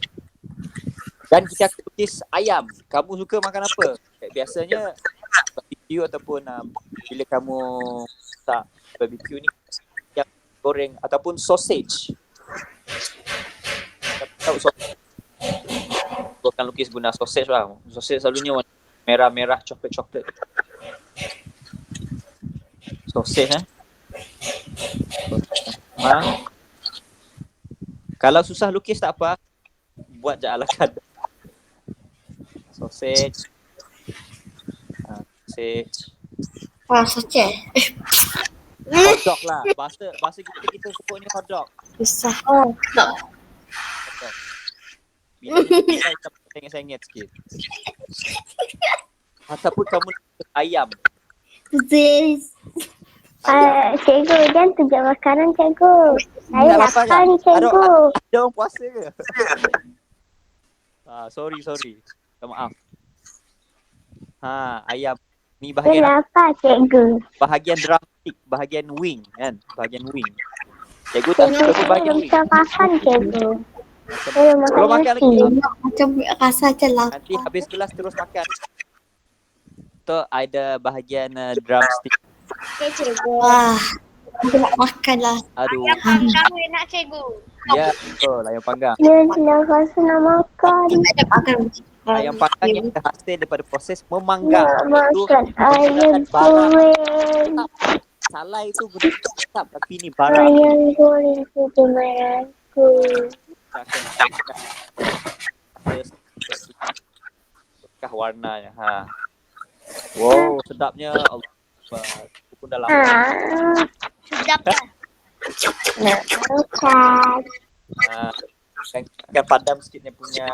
Speaker 1: Dan kita akan lukis ayam. Kamu suka makan apa? Biasanya barbecue ataupun bila kamu tak barbecue ni yang goreng ataupun sausage. Tahu sausage? Kau akan lukis guna sausage lah. Sausage selalunya warna merah-merah, coklat-coklat. Sausage Kalau susah lukis tak apa. Buat je ala kadar. Sausage. Sausage.
Speaker 2: Sausage.
Speaker 1: Hotdog lah. Bahasa kita sebut ni hotdog.
Speaker 2: Susah.
Speaker 1: Hotdog. Bila ni kita sengit-sengit sikit. Ataupun kamu ayam.
Speaker 3: Cikgu, jangan tunjuk makanan cikgu. Saya
Speaker 1: lapar
Speaker 3: lapar ni cikgu.
Speaker 1: Ada orang puasa ke? Sorry. Minta maaf. Ayam. Ni
Speaker 3: Saya
Speaker 1: bahagian
Speaker 3: lapar cikgu.
Speaker 1: bahagian drumstick, bahagian wing kan? Bahagian wing. Cikgu tak suka tu bahagian wing.
Speaker 3: Saya makan cikgu. Saya
Speaker 1: Belum makan
Speaker 3: makan
Speaker 1: lagi.
Speaker 3: nasi.
Speaker 2: Macam rasa je lah.
Speaker 1: Nanti habis kelas terus makan. Tu ada bahagian drumstick.
Speaker 3: Okay cikgu.
Speaker 2: Wah. Aku nak makan lah.
Speaker 1: Aduh.
Speaker 3: Ayam panggang enak cikgu.
Speaker 1: Ya, betul. Ayam panggang.
Speaker 3: Ya, rasa nak makan.
Speaker 2: Tak ada makan.
Speaker 1: Ayam panggang yang terhasil daripada proses memanggang.
Speaker 3: Nak
Speaker 1: Itu
Speaker 3: makan ayam
Speaker 1: barang.
Speaker 3: goreng.
Speaker 1: Salah itu guna cakap tapi ni barang.
Speaker 3: Ayam goreng sebenarku.
Speaker 1: Kah warnanya. Wow, sedapnya. Allah. Aku pun dah lama.
Speaker 3: Sedap kan? Nak makan.
Speaker 1: Kan padam sikit dia punya.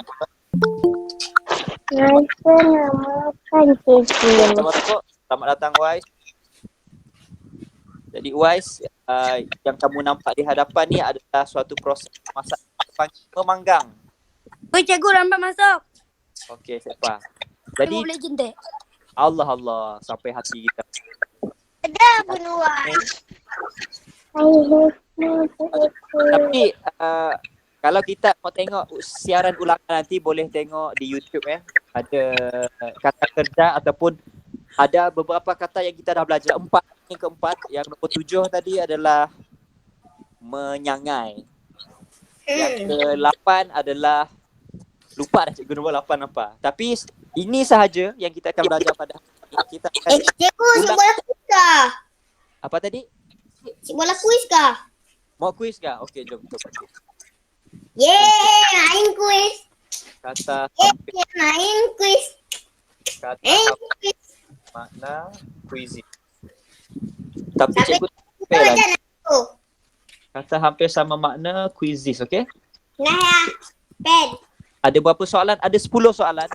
Speaker 3: Rasa nak makan cikgu.
Speaker 1: Selamat datang Uwais. Jadi Uwais, yang kamu nampak di hadapan ni adalah suatu proses masak memanggang.
Speaker 4: Oi cikgu, lambat masuk.
Speaker 1: Okey, siapa? Jadi
Speaker 4: Mobile Legend dek.
Speaker 1: Allah sampai hati kita.
Speaker 3: Ada penuai.
Speaker 1: Tapi kalau kita mau tengok siaran ulangan nanti boleh tengok di YouTube Ada kata kerja ataupun ada beberapa kata yang kita dah belajar. Yang keempat, yang nombor 7 tadi adalah menyangai. Yang ke-8 adalah lupa dah cikgu nombor 8 apa. Tapi ini sahaja yang kita akan belajar pada hari ini. Kita akan
Speaker 2: Cikgu, cik bola kuis kah?
Speaker 1: apa tadi?
Speaker 2: Cik bola kuis kah?
Speaker 1: Mau kuis ke? Okey, jom.
Speaker 2: Yeay, main kuis.
Speaker 1: Kata
Speaker 2: Main kuis.
Speaker 1: kata
Speaker 2: Main kuis.
Speaker 1: makna kuizi. Tapi
Speaker 2: Sampai
Speaker 1: cikgu
Speaker 2: Kau
Speaker 1: tak
Speaker 2: ajar
Speaker 1: lagi.
Speaker 2: aku.
Speaker 1: Kata hampir sama makna kuizis, okey?
Speaker 2: Nah ya, pen.
Speaker 1: Ada berapa soalan? Ada 10 soalan.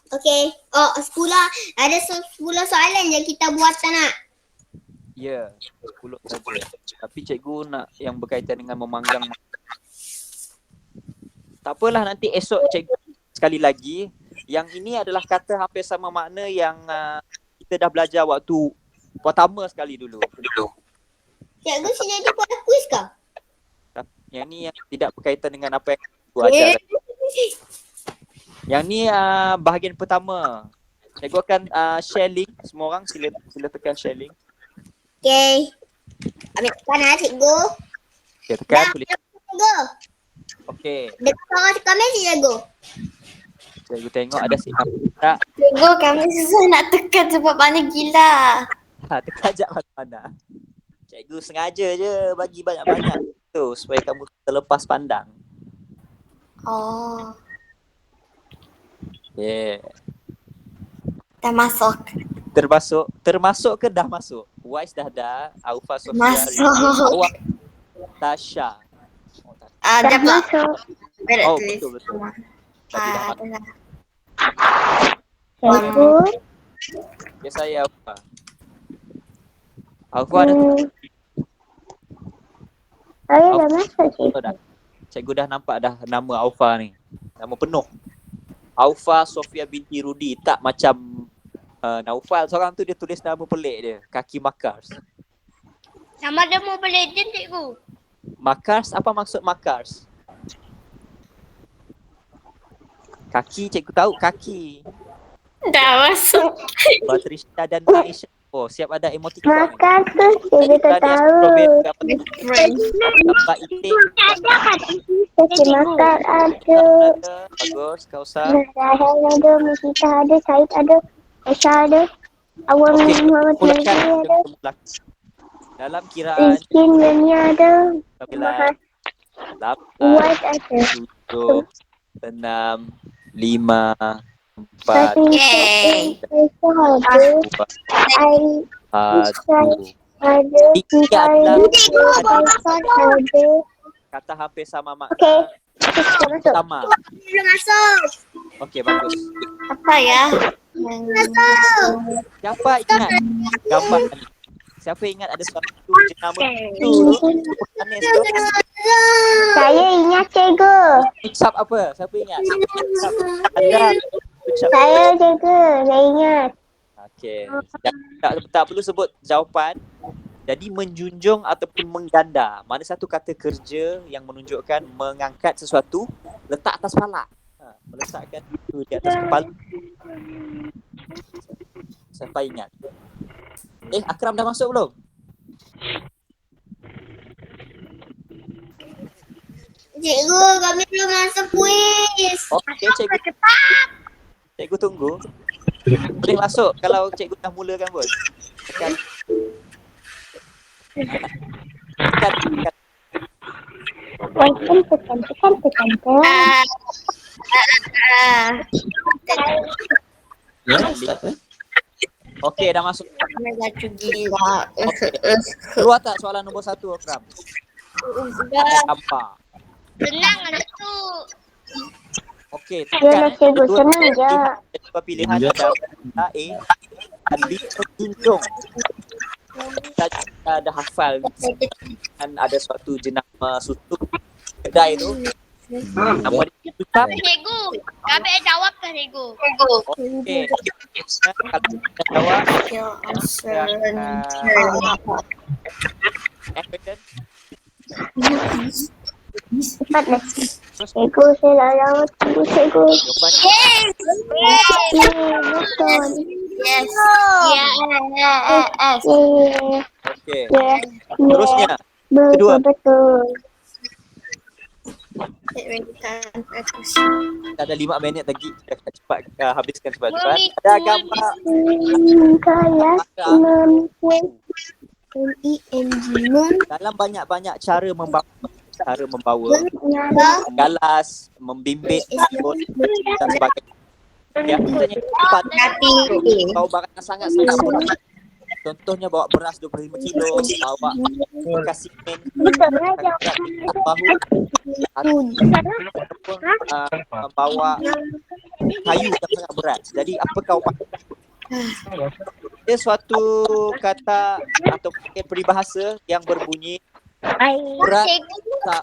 Speaker 2: Okey. Oh, 10. Ada 10 soalan je kita buat tak nak.
Speaker 1: Ya, 10 saja. Tapi cikgu nak yang berkaitan dengan memanggang. Tak apalah, nanti esok cikgu sekali lagi. Yang ini adalah kata hampir sama makna yang kita dah belajar waktu pertama sekali dulu.
Speaker 2: Cikgu si jadi bola kuis kah?
Speaker 1: Yang ni yang tidak berkaitan dengan apa yang cikgu ajar. Yang ni bahagian pertama. Cikgu akan share link. Semua orang sila tekan share link.
Speaker 2: Okey. Ambil tekan lah cikgu.
Speaker 1: Okay, tekan
Speaker 2: Dah,
Speaker 1: tulis.
Speaker 2: cikgu.
Speaker 1: Okey.
Speaker 2: Dekat orang komen si cikgu.
Speaker 1: Cikgu tengok ada siapa tak.
Speaker 2: Cikgu, kami susah nak tekan sebab banyak gila.
Speaker 1: Tekan jap mana-mana. Cikgu sengaja je bagi banyak-banyak tu supaya kamu terlepas pandang.
Speaker 2: Oh,
Speaker 1: Yeah.
Speaker 2: dah masuk.
Speaker 1: Termasuk ke dah masuk? Wise dah ada, Aufa Sofia,
Speaker 2: Masuk.
Speaker 1: Awak, Tasha.
Speaker 2: Dah
Speaker 3: Dah
Speaker 2: masuk.
Speaker 3: masuk.
Speaker 1: Oh, betul. Tadi dah masuk.
Speaker 2: Dah.
Speaker 3: Cikgu.
Speaker 1: Ya, saya Aufa. Aufa dah
Speaker 3: Saya dah masuk cikgu.
Speaker 1: dah. Cikgu dah nampak dah nama Aufa ni. Nama penuh. Aufa Sofia binti Rudi. Tak macam Naufal. Seorang tu dia tulis nama pelik dia. Kaki Makars.
Speaker 4: Nama dia Mobile Legend cikgu.
Speaker 1: Makars, apa maksud Makars? Kaki, cikgu tahu kaki.
Speaker 2: Dah masuk.
Speaker 1: Batrisha dan Aisyah. Oh, siap ada emoticon.
Speaker 3: Makan tu cikgu tak tahu.
Speaker 1: Gambar itik.
Speaker 3: Kasi makan ada.
Speaker 1: Bagus, Kausar.
Speaker 3: Rahel ada, Musita ada, Syed ada, Aisyah ada, Awam
Speaker 1: Okey,
Speaker 3: Muhammad Nabi
Speaker 1: mulakan
Speaker 3: ada,
Speaker 1: dalam kiraan
Speaker 3: Rizkin Mania ada,
Speaker 1: 9, 8,
Speaker 3: Uwais ada.
Speaker 1: 7, 6, 5, Empat,
Speaker 3: Yeay. Ada.
Speaker 1: satu.
Speaker 3: Ada.
Speaker 1: Tiga adalah
Speaker 3: Ada.
Speaker 1: kata hampir sama makna.
Speaker 3: Okey. Kita masuk.
Speaker 1: Pertama.
Speaker 2: Belum masuk.
Speaker 1: Okey, bagus.
Speaker 3: Apa ya?
Speaker 1: Siapa ingat gambar ni? Siapa ingat ada satu jenama tu? Anis tu.
Speaker 3: Saya ingat cikgu.
Speaker 1: Ucap apa? Siapa ingat? Ucap. Ada. Ucap.
Speaker 3: Saya cikgu. Saya ingat.
Speaker 1: Okey. Tak perlu sebut jawapan. Jadi menjunjung ataupun mengganda. Mana satu kata kerja yang menunjukkan mengangkat sesuatu letak atas kepala. Meletakkan itu di atas kepala. Siapa ingat? Akram dah masuk belum?
Speaker 2: Cikgu, kami belum masuk kuis.
Speaker 1: Okey, cikgu. Cikgu tunggu. Boleh masuk kalau cikgu dah mulakan pun. Tekan.
Speaker 3: Tekan.
Speaker 1: Okey, dah masuk.
Speaker 2: Mega gila.
Speaker 1: Keluar tak soalan nombor 1, Akram? Apa?
Speaker 4: Senang ada tu.
Speaker 1: Okey,
Speaker 3: Yalah cikgu, senang je.
Speaker 1: Dua pilihan ada A, dan B menjunjung. Kita ada hafal dan ada suatu jenama susu kedai tu. Nama dia ucap.
Speaker 4: Cikgu, kami jawab ke cikgu?
Speaker 1: Okey. Kalau kita jawab, evidence.
Speaker 3: Cepatlah. Cikgu, saya dah jawab. Cikgu.
Speaker 1: Jawapan
Speaker 3: Betul.
Speaker 2: Yes. Yes.
Speaker 1: okey.
Speaker 3: Yes.
Speaker 1: Terusnya, kedua.
Speaker 3: Betul.
Speaker 1: Kita ada 5 minit lagi. Kita cepat habiskan cepat-cepat. Ada gambar
Speaker 3: Kelas 6.
Speaker 1: dalam banyak-banyak cara membawa galas, membimbing dan sebagainya. Yang katanya cepat bawa barang yang sangat-sangat mudah. Contohnya bawa beras 25 kilo, bawa bekas simen, bahu, ataupun membawa kayu yang sangat berat. Jadi apa kau pakai? Ada suatu kata atau peribahasa yang berbunyi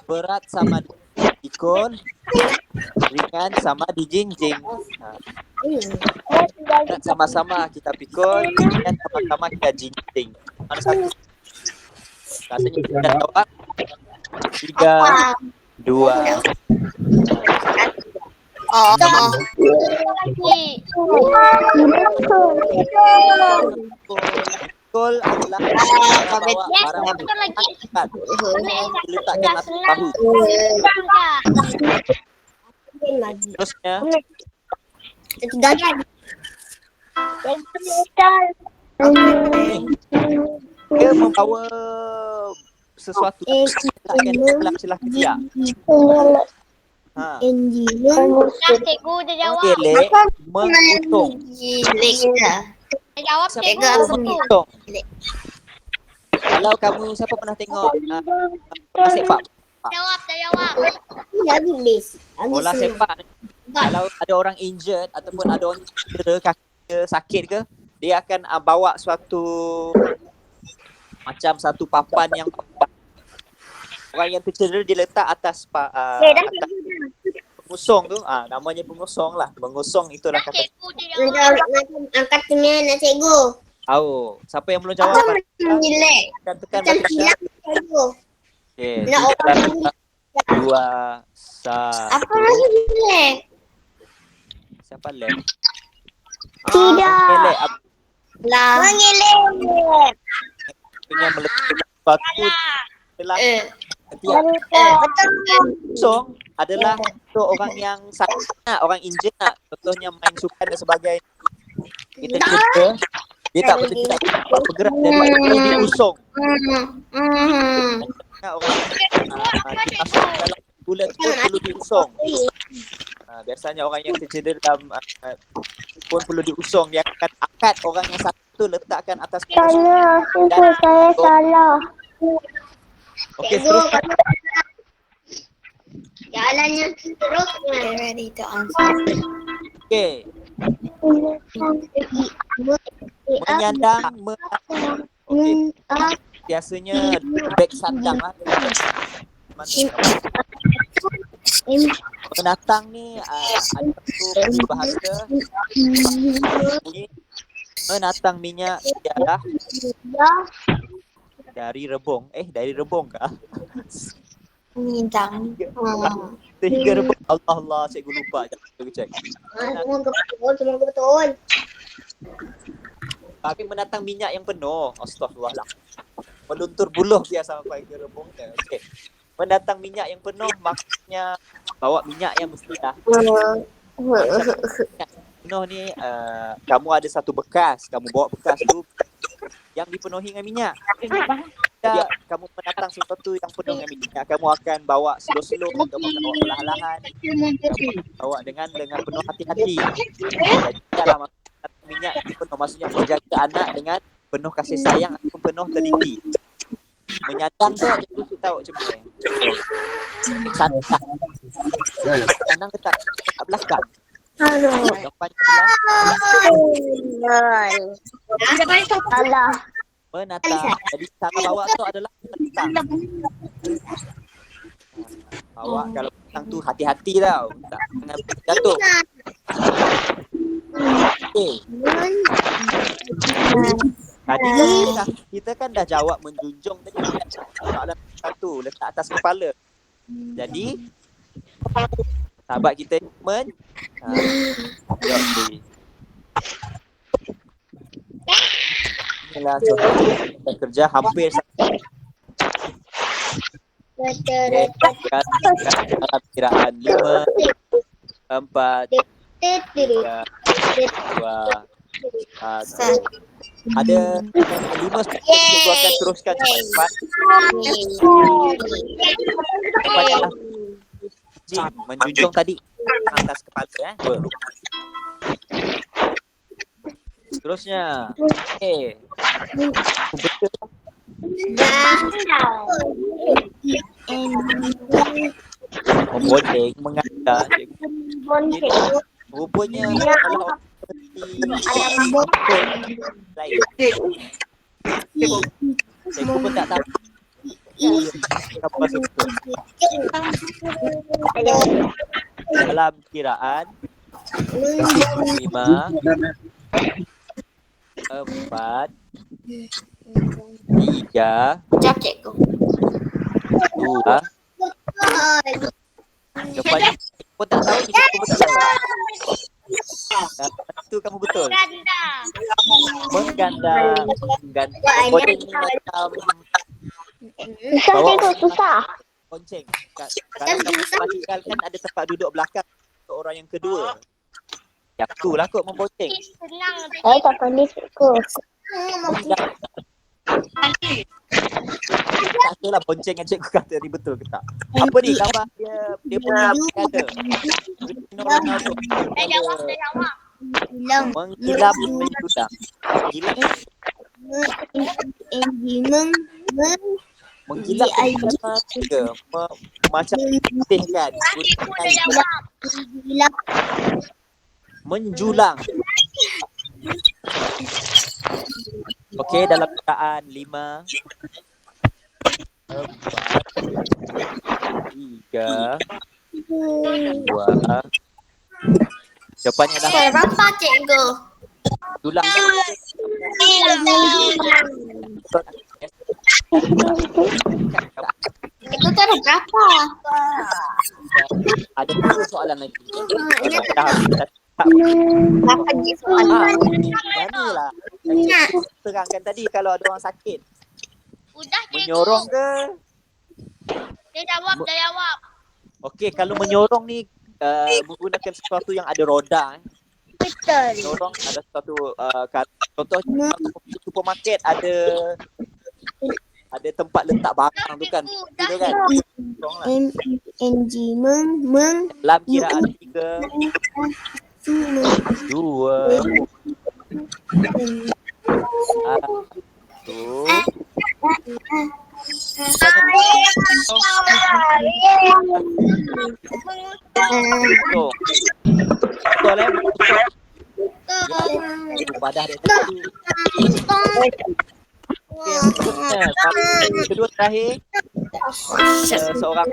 Speaker 1: berat sama pikul, ringan sama dijingjing. Berat sama-sama kita pikul, ringan sama-sama kita jingjing. Mana satu? Rasanya kita dah jawab. 3, 2, pikul adalah bawa barang angkat. Diletakkan atas bahu. Terusnya dia membawa sesuatu dalam celah ketiak.
Speaker 4: Cikgu dia jawab.
Speaker 1: Kelek mengusung.
Speaker 4: Dia jawab cikgu.
Speaker 1: Siapa mengusung? Kalau kamu siapa pernah tengok bola sepak?
Speaker 4: Jawab, dia jawab.
Speaker 1: Bola sepak ni, kalau ada orang injured ataupun ada orang cedera, kaki sakit ke, dia akan bawa suatu macam satu papan yang orang yang tercedera dia letak atas atas pengusung tu. Namanya pengusung lah. Pengusung itulah kata.
Speaker 4: Cikgu dia jawab.
Speaker 2: Angkat tangan nak cikgu.
Speaker 1: Siapa yang belum jawab?
Speaker 2: Relax.
Speaker 1: Akan tekan
Speaker 2: Macam
Speaker 1: button.
Speaker 2: silap cikgu.
Speaker 1: Okey.
Speaker 2: Nak orang
Speaker 1: 2, 1.
Speaker 2: Apa lagi relax?
Speaker 1: Siapa left?
Speaker 3: Tidak.
Speaker 1: Kelek
Speaker 2: Lah. Mengelak.
Speaker 1: punya meletakkan sesuatu adalah ketiak.
Speaker 2: Betul.
Speaker 1: Pengusung adalah untuk orang yang sakit, orang injured nak. Contohnya main sukan dan sebagainya. Kita cedera, dia tak betul tidak dapat bergerak dan perlu diusung. Orang masuk dalam bulan tu perlu diusung. Biasanya orang yang tercedera dalam pun perlu diusung. Dia akan akad orang yang satu letakkan atas kursi.
Speaker 3: Salah, cikgu, saya salah.
Speaker 1: Okey,
Speaker 2: Cikgu,
Speaker 1: seterusnya.
Speaker 2: jalannya seterusnya.
Speaker 4: Ready to answer.
Speaker 1: Okey. Menyandang. Okey. Biasanya back sandang lah. Menatang ni ada satu bahasa bunyi menatang minyak ialah dari rebung. Dari rebung kah?
Speaker 4: Minjang.
Speaker 1: Sehingga rebung. Allah, cikgu lupa. Cikgu cek.
Speaker 2: Semoga betul.
Speaker 1: Tapi menatang minyak yang penuh. Astaghfirullah. Meluntur buluh dia sampai ke rebungnya. Okey. Mendatang minyak yang penuh maksudnya bawa minyak yang mestilah. Penuh ni kamu ada satu bekas, kamu bawa bekas tu yang dipenuhi dengan minyak. Jika kamu mendatang sesuatu yang penuh dengan minyak, kamu akan bawa slow-slow, kamu akan bawa perlahan-lahan, kamu akan bawa dengan penuh hati-hati. Jadi dalam minyak penuh maksudnya menjaga anak dengan penuh kasih sayang ataupun penuh teliti. Menyandang tu cikgu tahu macam mana. Sandang letak kat belakang. Jawapannya adalah
Speaker 3: Salah.
Speaker 1: menatang. Jadi cara bawa tu adalah menatang. Bawa kalau menatang tu hati-hati tau. Tak jangan jatuh. Okey. Tadi kita kan dah jawab menjunjung tadi. Soalan satu letak atas kepala. Jadi sahabat kita jawab sendiri. Inilah contoh kita kerja hampir dalam kiraan 5, 4, 3, 2, 1. Ada 5 cikgu akan teruskan cepat-cepat. Cepatlah. Jim, menjunjung tadi atas kepala Seterusnya. Okey. Betul. Membonceng mengajar cikgu. Rupanya kalau lain. Cikgu pun tak tahu. Apa betul? Dalam kiraan 5, 4, 3,
Speaker 2: Jap cikgu.
Speaker 1: 2. Jawapannya pun tak tahu, cikgu pun tak tahu. Itu kamu betul. Mengganda. Bonceng ni macam
Speaker 3: Susah, cikgu, susah.
Speaker 1: bonceng. Kalau kamu perhatikan kan ada tempat duduk belakang untuk orang yang kedua. Yang tu lah kot membonceng.
Speaker 4: Senang.
Speaker 3: Saya tak pandai, cikgu.
Speaker 1: Tak tahu lah bonceng yang cikgu kata ni betul ke tak. Apa ni gambar dia punya ada. Ronaldo.
Speaker 4: Dah jawab.
Speaker 1: Menghilang menjulang. Menghilang ke macam putih kan.
Speaker 4: Cikgu dah jawab.
Speaker 1: Menjulang. Okey, dalam kiraan 5, 4, 3, 2. Jawapannya adalah
Speaker 2: Berapa cikgu?
Speaker 1: julang.
Speaker 2: Cikgu tu ada berapa?
Speaker 1: Ada 2 soalan lagi.
Speaker 2: Berapa je soalan?
Speaker 1: Inilah. Terangkan tadi kalau ada orang sakit.
Speaker 4: Udah cikgu.
Speaker 1: Menyorong ke?
Speaker 4: Dia jawab.
Speaker 1: Okey, kalau menyorong ni menggunakan sesuatu yang ada roda.
Speaker 2: Betul.
Speaker 1: Menyorong ada sesuatu contoh supermarket ada ada tempat letak barang tu kan.
Speaker 4: Dah,
Speaker 1: Gitu kan. Tolong lah.
Speaker 3: M-E-N-G. Meng.
Speaker 1: Dalam kiraan 3, 2, 1. Betul eh? Ibu padah dia tadi. Okey, yang seterusnya. Kedua terakhir. Seorang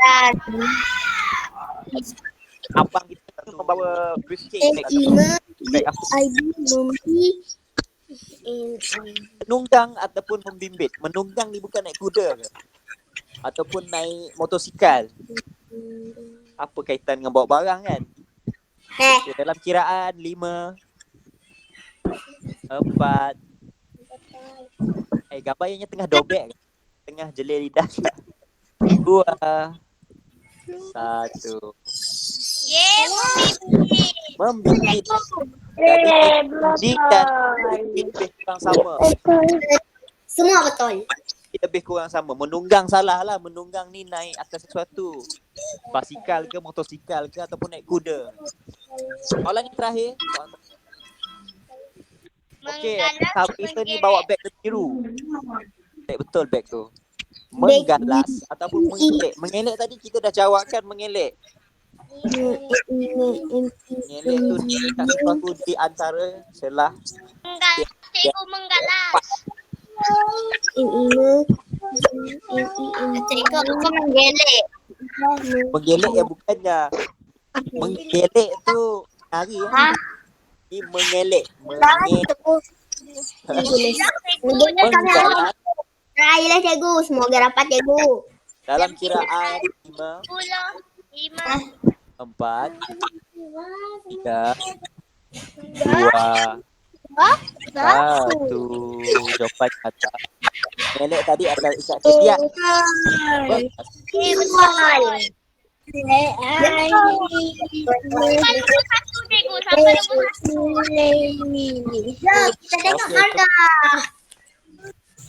Speaker 1: abang kita membawa briefcase. Baik, apa? Menunggang ataupun membimbit. Menunggang ni bukan naik kuda ke? Ataupun naik motosikal. Apa kaitan dengan bawa barang kan? Okay, dalam kiraan 5, 4. Gambar yang tengah dobek. Tengah jelir lidah. 2, 1. Membimbit. Jadi bimbit dan membimbit lebih kurang sama.
Speaker 2: Semua betul.
Speaker 1: Lebih kurang sama. Menunggang salah lah. Menunggang ni naik atas sesuatu. Basikal ke, motosikal ke ataupun naik kuda. Soalan yang terakhir. Okey, sahabat kita ni bawa beg biru. Betul beg tu. Menggalas ataupun mengelek. Mengelek tadi kita dah jawabkan mengelek. Mengelek tu dekat sesuatu di antara celah.
Speaker 4: Cikgu menggalas.
Speaker 2: Cikgu aku menggelek.
Speaker 1: Menggelek ya bukannya. Menggelek tu hari ya. Ni mengelek. Mengelek. Menggalas.
Speaker 2: Terakhirlah cikgu. Semoga dapat cikgu.
Speaker 1: Dalam kiraan 5,
Speaker 4: 5.
Speaker 1: 4, 3, 2, 1. Jawapan kata. Mengelek tadi adalah ikat kesian.
Speaker 4: Sampai nombor 1 cikgu. Sampai nombor 1.
Speaker 2: Kita tengok harga.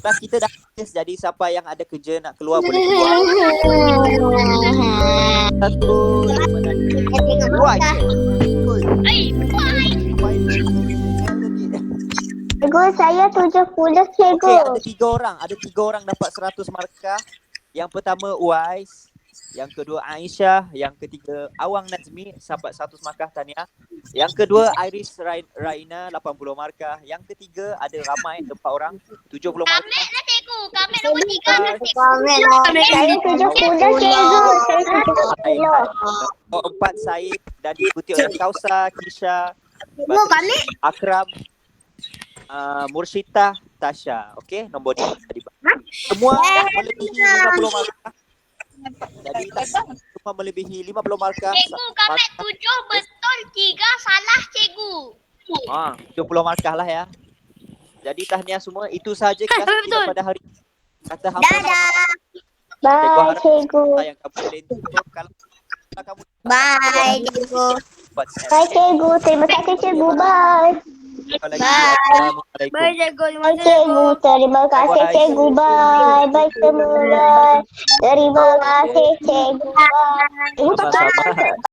Speaker 1: Lepas kita dah habis, jadi siapa yang ada kerja nak keluar boleh keluar. 1, 2,
Speaker 3: Cikgu, saya 70 cikgu.
Speaker 1: Okey, ada 3 orang dapat 100 markah. Yang pertama Uwais, yang kedua Aisyah, yang ketiga Awang Nazmi dapat 100 markah tahniah. Yang kedua Iris Raina 80 markah. Yang ketiga ada ramai 4 orang 70 markah.
Speaker 4: Kamek lah cikgu. Kamek nombor 3 lah cikgu.
Speaker 3: Saya 70 cikgu. Saya 70.
Speaker 1: Nombor 4 Said dan diikuti oleh Kausa, Kisha, Akram, Mursyitah, Tasha. Okey, nombor 2 tadi. Semua melebihi 50 markah. Jadi semua melebihi 50 markah.
Speaker 4: Cikgu, kamek 7 betul, 3 salah cikgu.
Speaker 1: 70 markah lah ya. Jadi tahniah semua. Itu sahaja kelas kita pada hari ini. Kata hamba.
Speaker 3: Bye cikgu.
Speaker 1: Yang kamu boleh tutup kalau kamu.
Speaker 2: Bye cikgu.
Speaker 3: Bye cikgu. Terima kasih cikgu. Bye.
Speaker 1: Assalamualaikum.
Speaker 3: Bye cikgu. Terima kasih cikgu. Bye. Bye semua. Terima kasih cikgu. Bye.
Speaker 1: Sama-sama.